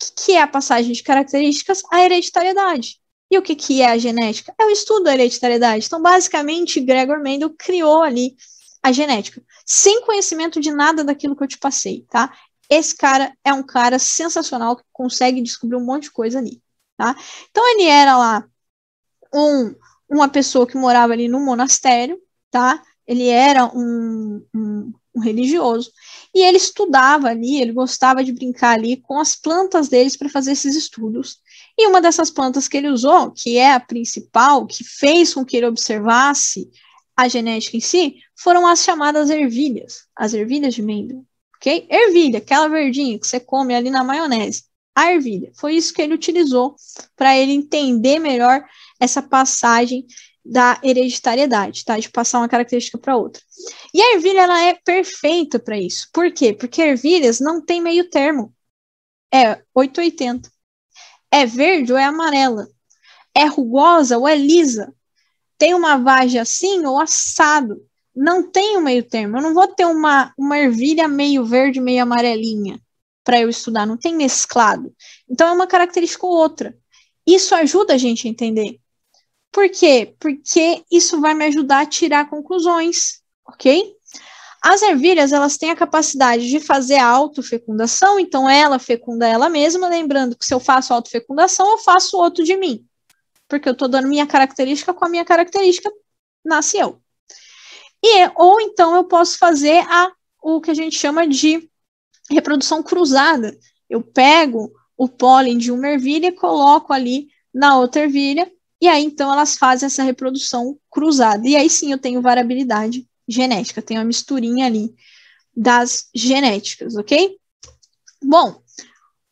O que é a passagem de características? A hereditariedade. E o que é a genética? É o estudo da hereditariedade. Então, basicamente, Gregor Mendel criou ali a genética, sem conhecimento de nada daquilo que eu te passei, tá? Esse cara é um cara sensacional que consegue descobrir um monte de coisa ali, tá? Então, ele era lá uma pessoa que morava ali no monastério, tá? Ele era um religioso, e ele estudava ali, ele gostava de brincar ali com as plantas deles para fazer esses estudos. E uma dessas plantas que ele usou, que é a principal, que fez com que ele observasse a genética em si, foram as chamadas ervilhas, as ervilhas de Mendel, ok? Ervilha, aquela verdinha que você come ali na maionese, a ervilha, foi isso que ele utilizou para ele entender melhor essa passagem da hereditariedade, tá? De passar uma característica para outra. E a ervilha, ela é perfeita para isso. Por quê? Porque ervilhas não tem meio termo. É 880. É verde ou é amarela. É rugosa ou é lisa. Tem uma vagem assim ou assado. Não tem um meio termo. Eu não vou ter uma ervilha meio verde, meio amarelinha para eu estudar. Não tem mesclado. Então é uma característica ou outra. Isso ajuda a gente a entender. Por quê? Porque isso vai me ajudar a tirar conclusões, ok? As ervilhas, elas têm a capacidade de fazer a autofecundação, então ela fecunda ela mesma, lembrando que se eu faço autofecundação, eu faço outro de mim, porque eu estou dando minha característica com a minha característica, nasce eu. Ou então eu posso fazer o que a gente chama de reprodução cruzada. Eu pego o pólen de uma ervilha e coloco ali na outra ervilha, e aí, então, elas fazem essa reprodução cruzada. E aí, sim, eu tenho variabilidade genética. Tenho a misturinha ali das genéticas, ok? Bom,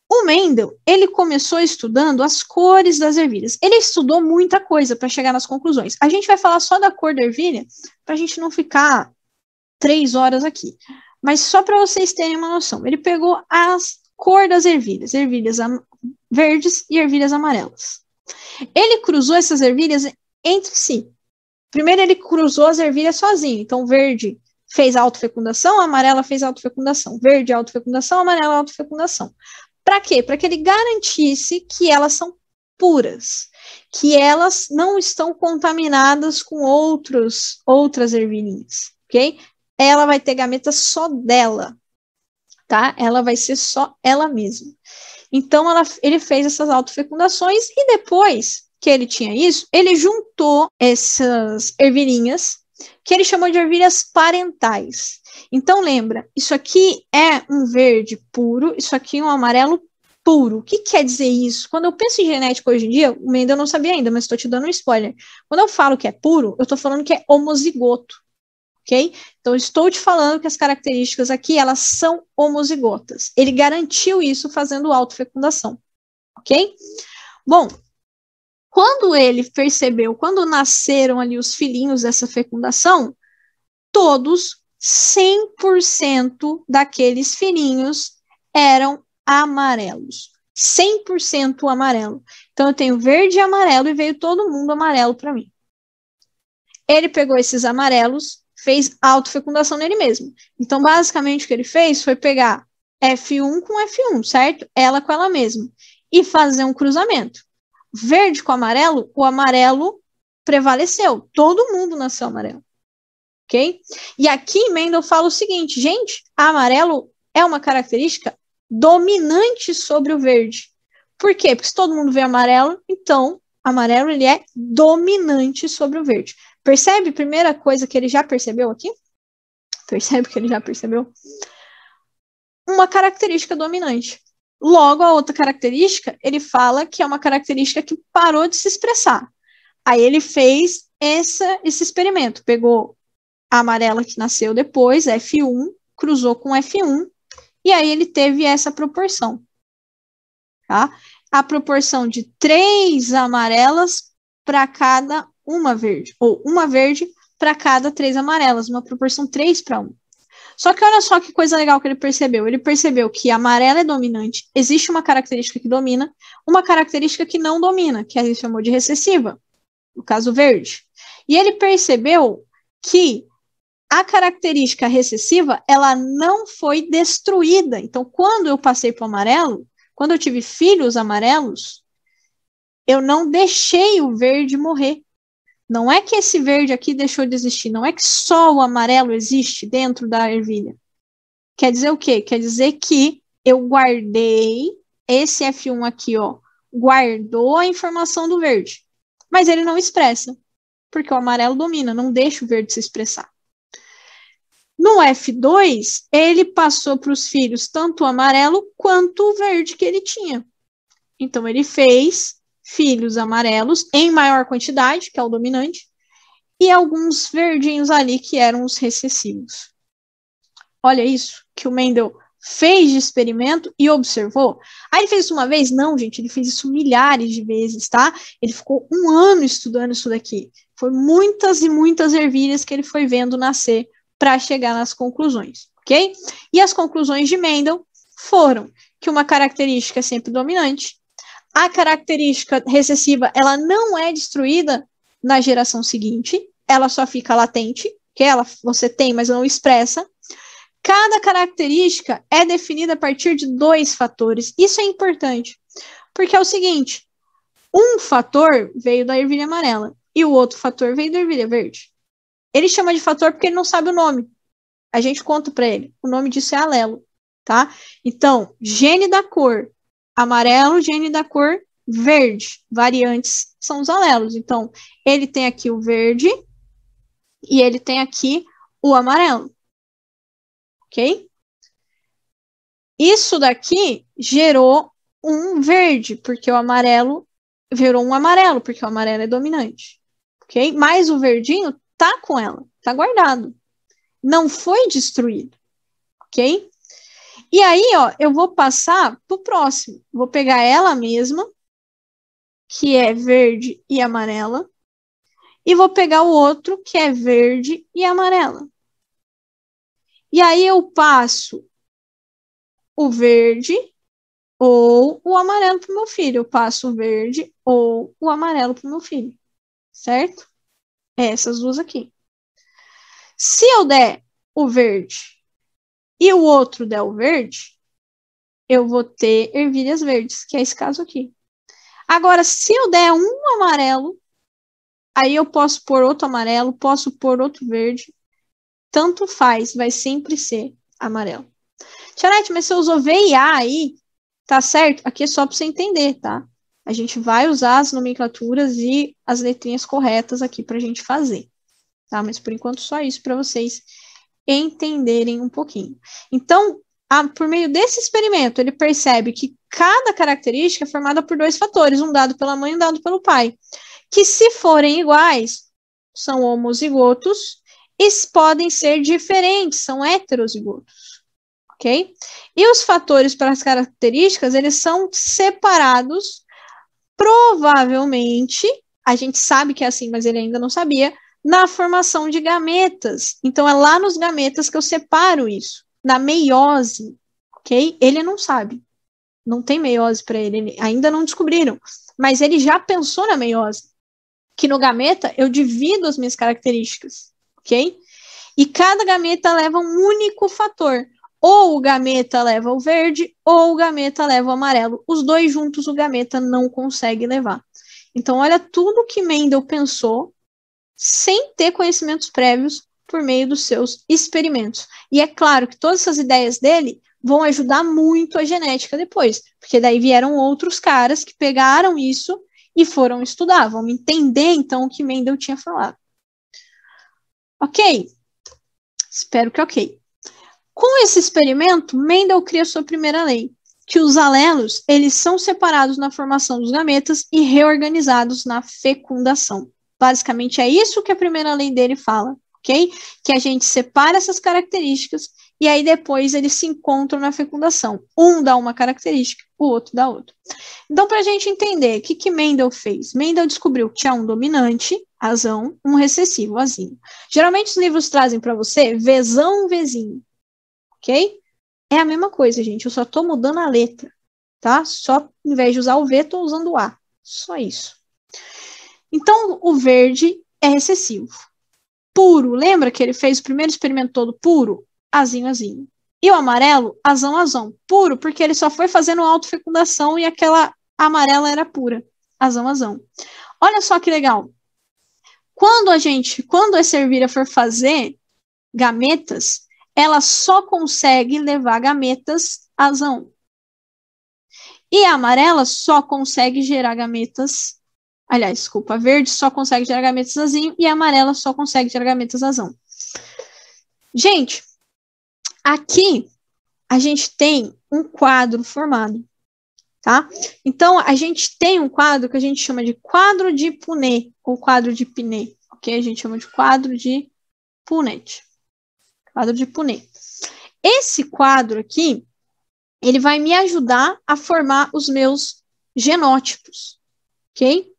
o Mendel, ele começou estudando as cores das ervilhas. Ele estudou muita coisa para chegar nas conclusões. A gente vai falar só da cor da ervilha, para a gente não ficar 3 horas aqui. Mas só para vocês terem uma noção. Ele pegou as cores das ervilhas verdes e ervilhas amarelas. Ele cruzou essas ervilhas entre si. Primeiro ele cruzou as ervilhas sozinho. Então, verde fez autofecundação, amarela fez autofecundação. Verde, autofecundação, amarela, autofecundação. Para quê? Para que ele garantisse que elas são puras, que elas não estão contaminadas com outras ervilhinhas, ok? Ela vai ter gameta só dela, tá? Ela vai ser só ela mesma. Então, ele fez essas autofecundações e depois que ele tinha isso, ele juntou essas ervilhinhas, que ele chamou de ervilhas parentais. Então, lembra, isso aqui é um verde puro, isso aqui é um amarelo puro. O que quer dizer isso? Quando eu penso em genética hoje em dia, o Mendel não sabia ainda, mas estou te dando um spoiler. Quando eu falo que é puro, eu estou falando que é homozigoto. Ok? Então, estou te falando que as características aqui, elas são homozigotas. Ele garantiu isso fazendo autofecundação. Ok? Bom, quando ele percebeu, quando nasceram ali os filhinhos dessa fecundação, todos, 100% daqueles filhinhos eram amarelos. 100% amarelo. Então, eu tenho verde e amarelo e veio todo mundo amarelo para mim. Ele pegou esses amarelos, fez autofecundação nele mesmo. Então, basicamente, o que ele fez foi pegar F1 com F1, certo? Ela com ela mesma. E fazer um cruzamento. Verde com amarelo, o amarelo prevaleceu. Todo mundo nasceu amarelo. Ok? E aqui Mendel fala o seguinte, gente, amarelo é uma característica dominante sobre o verde. Por quê? Porque se todo mundo vê amarelo, então amarelo ele é dominante sobre o verde. Percebe? Primeira coisa que ele já percebeu aqui? Percebe que ele já percebeu? Uma característica dominante. Logo, a outra característica, ele fala que é uma característica que parou de se expressar. Aí ele fez esse experimento. Pegou a amarela que nasceu depois, F1, cruzou com F1, e aí ele teve essa proporção. Tá? A proporção de 3 amarelas para cada uma verde, ou uma verde para cada 3 amarelas, uma proporção 3:1. Só que olha só que coisa legal que ele percebeu. Ele percebeu que a amarela é dominante, existe uma característica que domina, uma característica que não domina, que ele chamou de recessiva, no caso verde. E ele percebeu que a característica recessiva, ela não foi destruída. Então, quando eu passei para o amarelo, quando eu tive filhos amarelos, eu não deixei o verde morrer. Não é que esse verde aqui deixou de existir, não é que só o amarelo existe dentro da ervilha. Quer dizer o quê? Quer dizer que eu guardei esse F1 aqui, ó, guardou a informação do verde, mas ele não expressa, porque o amarelo domina, não deixa o verde se expressar. No F2, ele passou para os filhos tanto o amarelo quanto o verde que ele tinha. Então, ele fez filhos amarelos em maior quantidade, que é o dominante, e alguns verdinhos ali que eram os recessivos. Olha isso que o Mendel fez de experimento e observou. Aí ele fez isso uma vez? Não, gente, ele fez isso milhares de vezes, tá? Ele ficou 1 ano estudando isso daqui. Foi muitas e muitas ervilhas que ele foi vendo nascer para chegar nas conclusões, ok? E as conclusões de Mendel foram que uma característica é sempre dominante, a característica recessiva, ela não é destruída na geração seguinte, ela só fica latente, que ela você tem, mas não expressa. Cada característica é definida a partir de 2 fatores. Isso é importante, porque é o seguinte, um fator veio da ervilha amarela e o outro fator veio da ervilha verde. Ele chama de fator porque ele não sabe o nome. A gente conta para ele. O nome disso é alelo, tá? Então, gene da cor amarelo, gene da cor verde. Variantes são os alelos. Então, ele tem aqui o verde e ele tem aqui o amarelo. Ok? Isso daqui gerou um verde, porque o amarelo gerou um amarelo, porque o amarelo é dominante. Ok? Mas o verdinho tá com ela, tá guardado. Não foi destruído. Ok? E aí, ó, eu vou passar pro próximo. Vou pegar ela mesma, que é verde e amarela, e vou pegar o outro, que é verde e amarela. E aí eu passo o verde ou o amarelo pro meu filho. Eu passo o verde ou o amarelo pro meu filho. Certo? Essas duas aqui. Se eu der o verde e o outro der o verde, eu vou ter ervilhas verdes, que é esse caso aqui. Agora, se eu der um amarelo, aí eu posso pôr outro amarelo, posso pôr outro verde. Tanto faz, vai sempre ser amarelo. Tianete, mas você usou V e A aí, tá certo? Aqui é só para você entender, tá? A gente vai usar as nomenclaturas e as letrinhas corretas aqui pra gente fazer, tá? Mas por enquanto só isso para vocês entenderem um pouquinho. Então, por meio desse experimento, ele percebe que cada característica é formada por 2 fatores, um dado pela mãe e um dado pelo pai, que se forem iguais, são homozigotos, e podem ser diferentes, são heterozigotos, ok? E os fatores para as características, eles são separados, provavelmente, a gente sabe que é assim, mas ele ainda não sabia, na formação de gametas. Então, é lá nos gametas que eu separo isso, na meiose, ok? Ele não sabe. Não tem meiose para ele, ainda não descobriram. Mas ele já pensou na meiose. Que no gameta eu divido as minhas características, ok? E cada gameta leva um único fator. Ou o gameta leva o verde, ou o gameta leva o amarelo. Os dois juntos o gameta não consegue levar. Então, olha tudo que Mendel pensou sem ter conhecimentos prévios por meio dos seus experimentos. E é claro que todas essas ideias dele vão ajudar muito a genética depois, porque daí vieram outros caras que pegaram isso e foram estudar, vamos entender então o que Mendel tinha falado. Ok? Espero que ok. Com esse experimento, Mendel cria sua primeira lei, que os alelos, eles são separados na formação dos gametas e reorganizados na fecundação. Basicamente é isso que a primeira lei dele fala, ok? Que a gente separa essas características e aí depois eles se encontram na fecundação. Um dá uma característica, o outro dá outra. Então, para a gente entender, o que Mendel fez? Mendel descobriu que tinha um dominante, azão, um recessivo, azinho. Geralmente os livros trazem para você Vzão, Vzinho, ok? É a mesma coisa, gente, eu só estou mudando a letra, tá? Só, em vez de usar o V, estou usando o A. Só isso. Então, o verde é recessivo. Puro, lembra que ele fez o primeiro experimento todo puro? Azinho, azinho. E o amarelo, azão, azão. Puro, porque ele só foi fazendo autofecundação e aquela amarela era pura. Azão, azão. Olha só que legal. Quando a Servira for fazer gametas, ela só consegue levar gametas azão. E a amarela só consegue gerar gametas. Aliás, desculpa, a verde só consegue gerar gametas azinho e a amarela só consegue gerar gametas azão. Gente, aqui a gente tem um quadro formado, tá? Então, a gente tem um quadro que a gente chama de quadro de Punnett, ou quadro de Punnett, ok? A gente chama de quadro de Punnett. Quadro de Punnett. Esse quadro aqui, ele vai me ajudar a formar os meus genótipos, ok?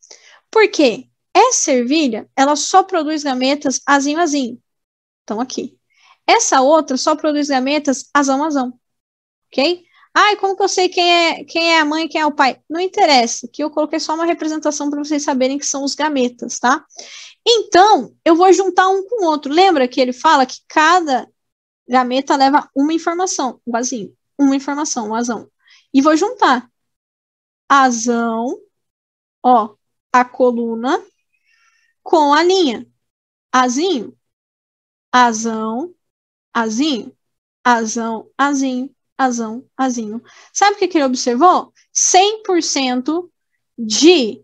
Por quê? Essa ervilha, ela só produz gametas azinho, azinho. Então, aqui. Essa outra só produz gametas azão, azão. Ok? Ah, e como que eu sei quem é a mãe e quem é o pai? Não interessa, que eu coloquei só uma representação para vocês saberem que são os gametas, tá? Então, eu vou juntar um com o outro. Lembra que ele fala que cada gameta leva uma informação, o azinho. Uma informação, o azão. E vou juntar. Azão, ó, a coluna com a linha. Azinho, azão, azinho, azão, azinho, azão, azinho. Sabe o que ele observou? 100% de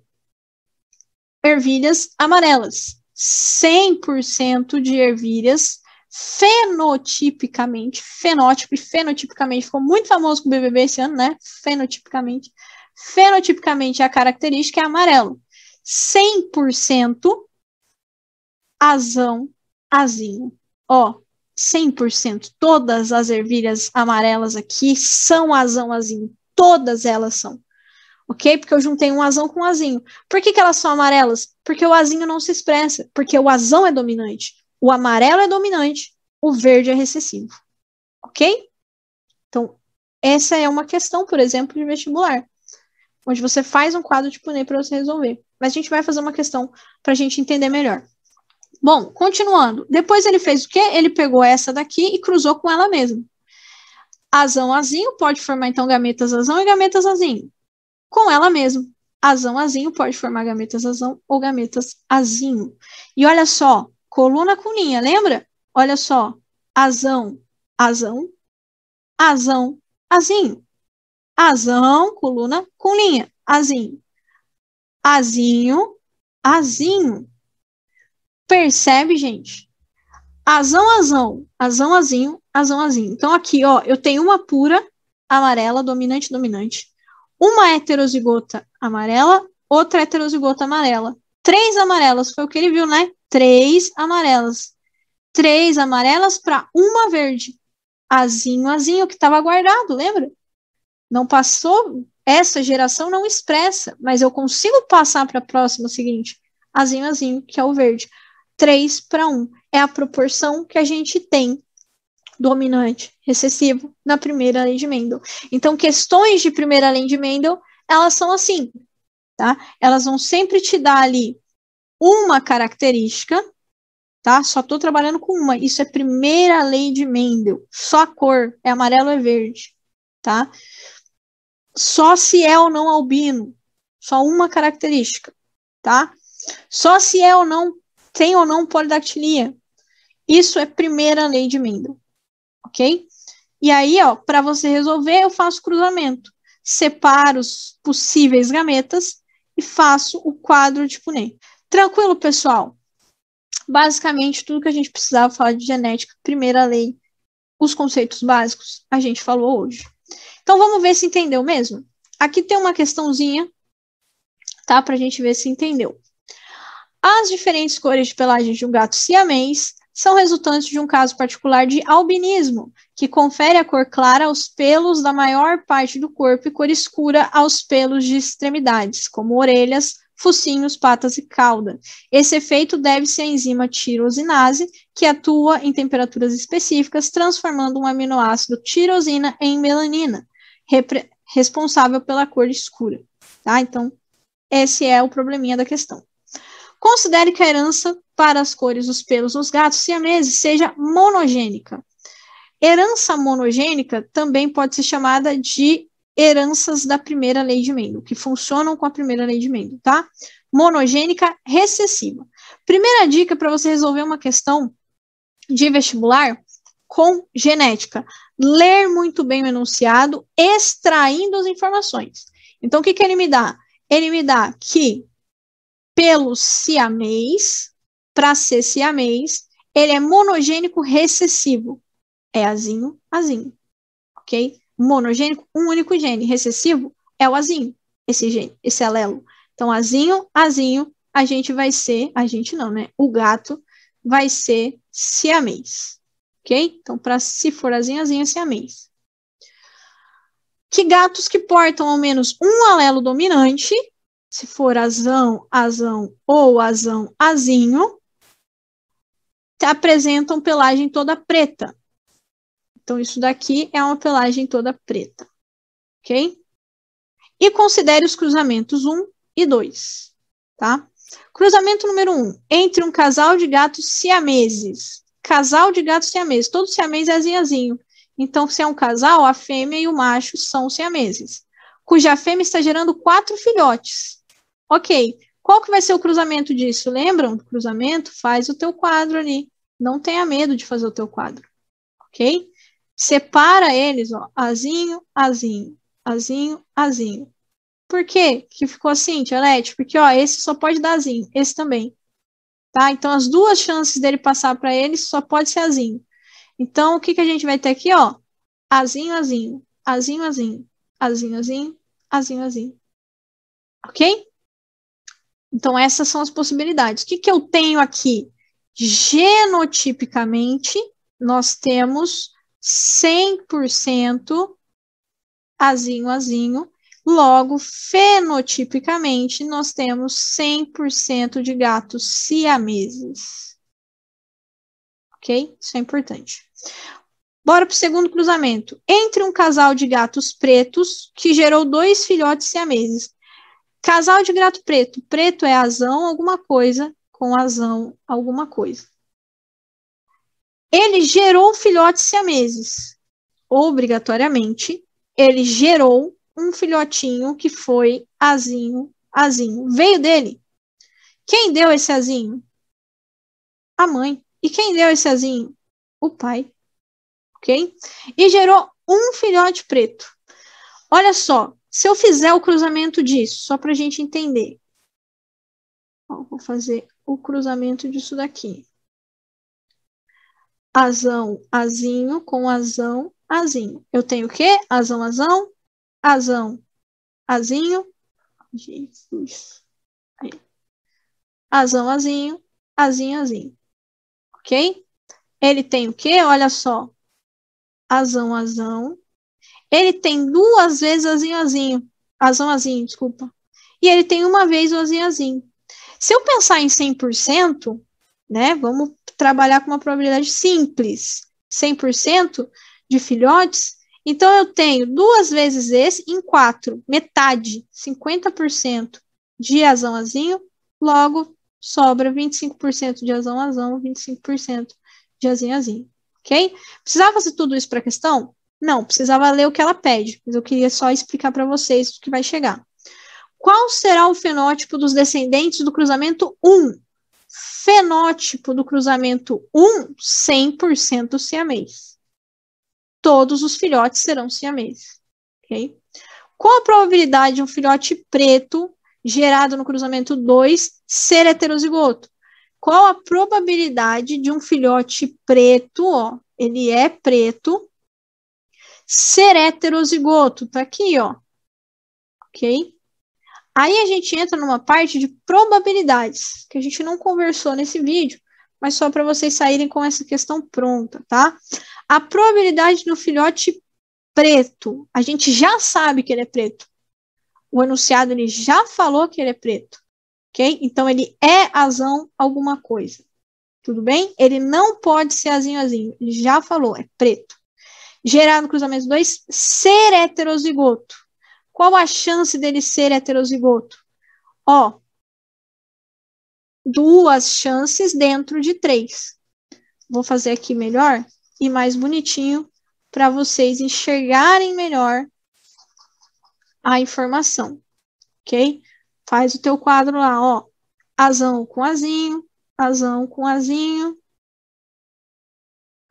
ervilhas amarelas. 100% de ervilhas fenotipicamente, fenótipo e fenotipicamente, ficou muito famoso com o BBB esse ano, né? Fenotipicamente. Fenotipicamente a característica é amarelo. 100% azão, azinho. Ó, 100%. Todas as ervilhas amarelas aqui são azão, azinho. Todas elas são. Ok? Porque eu juntei um azão com um azinho. Por que elas são amarelas? Porque o azinho não se expressa. Porque o azão é dominante. O amarelo é dominante. O verde é recessivo. Ok? Então, essa é uma questão, por exemplo, de vestibular. Onde você faz um quadro de Punnett para você resolver. Mas a gente vai fazer uma questão para a gente entender melhor. Bom, continuando. Depois ele fez o quê? Ele pegou essa daqui e cruzou com ela mesma. Azão, azinho pode formar, então, gametas azão e gametas azinho. Com ela mesma. Azão, azinho pode formar gametas azão ou gametas azinho. E olha só, coluna com linha, lembra? Olha só, azão, azão, azão, azinho. Azão, coluna com linha, azinho. Azinho, azinho. Percebe, gente? Azão, azão, azão, azinho, azão, azinho. Então, aqui, ó, eu tenho uma pura amarela, dominante, dominante. Uma heterozigota amarela, outra heterozigota amarela. 3 amarelas, foi o que ele viu, né? 3 amarelas. 3 amarelas para uma verde. Azinho, azinho, que estava guardado, lembra? Não passou, essa geração não expressa, mas eu consigo passar para a próxima seguinte. Azinho, azinho, que é o verde. 3 para 1. É a proporção que a gente tem dominante, recessivo, na primeira lei de Mendel. Então, questões de primeira lei de Mendel, elas são assim, tá? Elas vão sempre te dar ali uma característica, tá? Só estou trabalhando com uma. Isso é primeira lei de Mendel. Só a cor, é amarelo ou é verde, tá? Só se é ou não albino. Só uma característica, tá? Só se é ou não, tem ou não polidactilia. Isso é primeira lei de Mendel, ok? E aí, ó, para você resolver, eu faço cruzamento. Separo os possíveis gametas e faço o quadro de Punnett. Tranquilo, pessoal? Basicamente, tudo que a gente precisava falar de genética, primeira lei, os conceitos básicos, a gente falou hoje. Então, vamos ver se entendeu mesmo? Aqui tem uma questãozinha, tá? Pra gente ver se entendeu. As diferentes cores de pelagem de um gato siamês são resultantes de um caso particular de albinismo, que confere a cor clara aos pelos da maior parte do corpo e cor escura aos pelos de extremidades, como orelhas, focinhos, patas e cauda. Esse efeito deve-se à enzima tirosinase, que atua em temperaturas específicas, transformando um aminoácido tirosina em melanina, responsável pela cor escura. Tá? Então, esse é o probleminha da questão. Considere que a herança para as cores dos pelos dos gatos siameses seja monogênica. Herança monogênica também pode ser chamada de heranças da primeira lei de Mendel, que funcionam com a primeira lei de Mendel, tá? Monogênica recessiva. Primeira dica para você resolver uma questão de vestibular com genética. Ler muito bem o enunciado, extraindo as informações. Então, o que ele me dá? Ele me dá que pelo siamês, para ser siamês, ele é monogênico recessivo. É azinho, azinho. Ok? Monogênico, um único gene. Recessivo é o azinho, esse gene, esse alelo. Então, azinho, azinho, a gente vai ser, a gente não, né? O gato vai ser siamês. Ok? Então, se for azinho, azinho é siamês. Que gatos que portam ao menos um alelo dominante, se for azão, azão ou azão, azinho, apresentam pelagem toda preta. Então, isso daqui é uma pelagem toda preta. Ok? E considere os cruzamentos 1 e 2. Tá? Cruzamento número 1. Entre um casal de gatos siameses. Casal de gatos siameses. Todo siamês é azinho. Então, se é um casal, a fêmea e o macho são siameses. Cuja fêmea está gerando 4 filhotes. Ok. Qual que vai ser o cruzamento disso? Lembram do cruzamento? Faz o teu quadro ali. Não tenha medo de fazer o teu quadro. Ok? Separa eles, ó. Azinho, azinho. Azinho, azinho. Por quê que ficou assim, Tia Leti? Porque, ó, esse só pode dar azinho. Esse também. Tá? Então, as duas chances dele passar para ele só pode ser azinho. Então, o que a gente vai ter aqui, ó? Azinho, azinho. Azinho, azinho. Azinho, azinho. Azinho, azinho. Ok? Então, essas são as possibilidades. O que eu tenho aqui? Genotipicamente, nós temos 100% azinho, azinho. Logo, fenotipicamente, nós temos 100% de gatos siameses. Ok? Isso é importante. Bora para o segundo cruzamento. Entre um casal de gatos pretos que gerou 2 filhotes siameses. Casal de gato preto. Preto é azão alguma coisa com azão alguma coisa. Ele gerou filhotes siameses. Obrigatoriamente, ele gerou um filhotinho que foi azinho, azinho. Veio dele. Quem deu esse azinho? A mãe. E quem deu esse azinho? O pai. Ok? E gerou um filhote preto. Olha só, se eu fizer o cruzamento disso, só para a gente entender. Ó, vou fazer o cruzamento disso daqui. Azão, azinho com azão, azinho. Eu tenho o quê? Azão, azão, azão, azinho. Jesus. Aí. Azão, azinho, azinho, azinho. Ok? Ele tem o quê? Olha só. Azão, azão. Ele tem 2 vezes azinho, azinho. Azão, azinho, desculpa. E ele tem 1 vez o azinho, azinho. Se eu pensar em 100%, né? Vamos trabalhar com uma probabilidade simples. 100% de filhotes, então eu tenho 2 vezes esse em 4, metade, 50% de azão-azinho, logo sobra 25% de azão-azão, 25% de azinho-azinho, ok? Precisava fazer tudo isso para a questão? Não, precisava ler o que ela pede, mas eu queria só explicar para vocês o que vai chegar. Qual será o fenótipo dos descendentes do cruzamento 1? Fenótipo do cruzamento 1, 100% siamês. Todos os filhotes serão siameses, ok? Qual a probabilidade de um filhote preto gerado no cruzamento 2 ser heterozigoto? Qual a probabilidade de um filhote preto, ó, ele é preto, ser heterozigoto? Tá aqui, ó, ok? Aí a gente entra numa parte de probabilidades, que a gente não conversou nesse vídeo, mas só para vocês saírem com essa questão pronta, tá? A probabilidade do filhote preto, a gente já sabe que ele é preto. O enunciado, ele já falou que ele é preto, ok? Então, ele é azão alguma coisa, tudo bem? Ele não pode ser azinho-azinho, ele já falou, é preto. Gerado no cruzamento 2, ser heterozigoto. Qual a chance dele ser heterozigoto? Ó, 2 chances dentro de 3. Vou fazer aqui melhor e mais bonitinho para vocês enxergarem melhor a informação, ok? Faz o teu quadro lá, ó, azão com azinho, azão com azinho.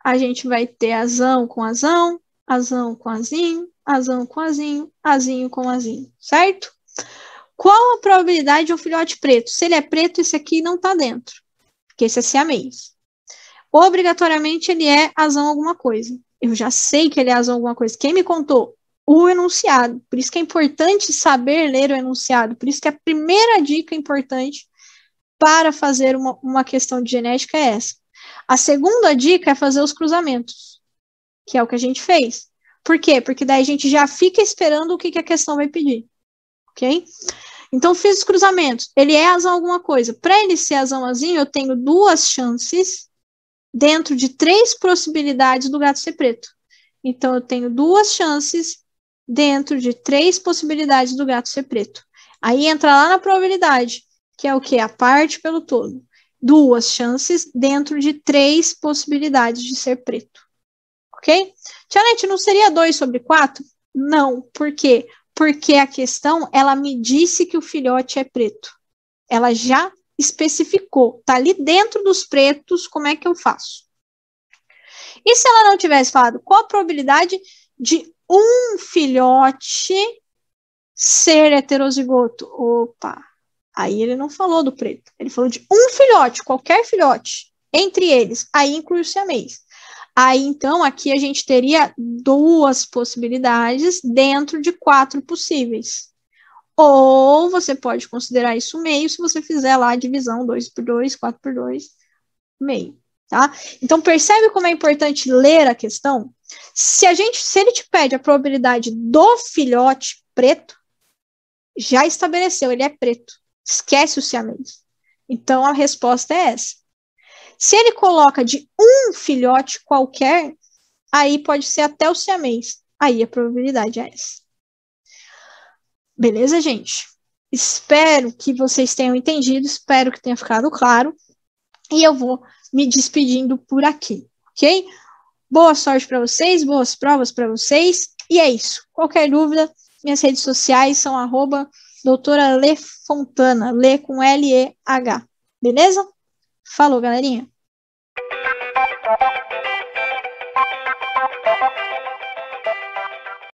A gente vai ter azão com azão, azão com azinho, azão com azinho, azinho com azinho, certo? Qual a probabilidade de um filhote preto? Se ele é preto, esse aqui não tá dentro, porque esse é siamês. Obrigatoriamente ele é azão alguma coisa. Eu já sei que ele é azão alguma coisa. Quem me contou? O enunciado. Por isso que é importante saber ler o enunciado. Por isso que a primeira dica importante para fazer uma questão de genética é essa. A segunda dica é fazer os cruzamentos, que é o que a gente fez. Por quê? Porque daí a gente já fica esperando o que a questão vai pedir. Ok? Então, fiz os cruzamentos. Ele é azão alguma coisa. Para ele ser azão-azinho, eu tenho 2 chances dentro de 3 possibilidades do gato ser preto. Então, eu tenho 2 chances dentro de 3 possibilidades do gato ser preto. Aí entra lá na probabilidade, que é o quê? A parte pelo todo. 2 chances dentro de 3 possibilidades de ser preto. Ok? Tianete, não seria 2/4? Não. Por quê? Porque a questão, ela me disse que o filhote é preto. Ela já especificou. Tá ali dentro dos pretos, como é que eu faço? E se ela não tivesse falado, qual a probabilidade de um filhote ser heterozigoto? Opa, aí ele não falou do preto. Ele falou de um filhote, qualquer filhote, entre eles. Aí inclui o siamês. Aí, então, aqui a gente teria 2 possibilidades dentro de 4 possíveis. Ou você pode considerar isso meio se você fizer lá a divisão 2/2, 4/2, meio, tá? Então, percebe como é importante ler a questão? Se ele te pede a probabilidade do filhote preto, já estabeleceu, ele é preto. Esquece o siamês. Então, a resposta é essa. Se ele coloca de um filhote qualquer, aí pode ser até o siamês. Aí a probabilidade é essa. Beleza, gente? Espero que vocês tenham entendido, espero que tenha ficado claro. E eu vou me despedindo por aqui, ok? Boa sorte para vocês, boas provas para vocês. E é isso. Qualquer dúvida, minhas redes sociais são @doutora Lê Fontana, Lê com L-E-H. Beleza? Falou, galerinha.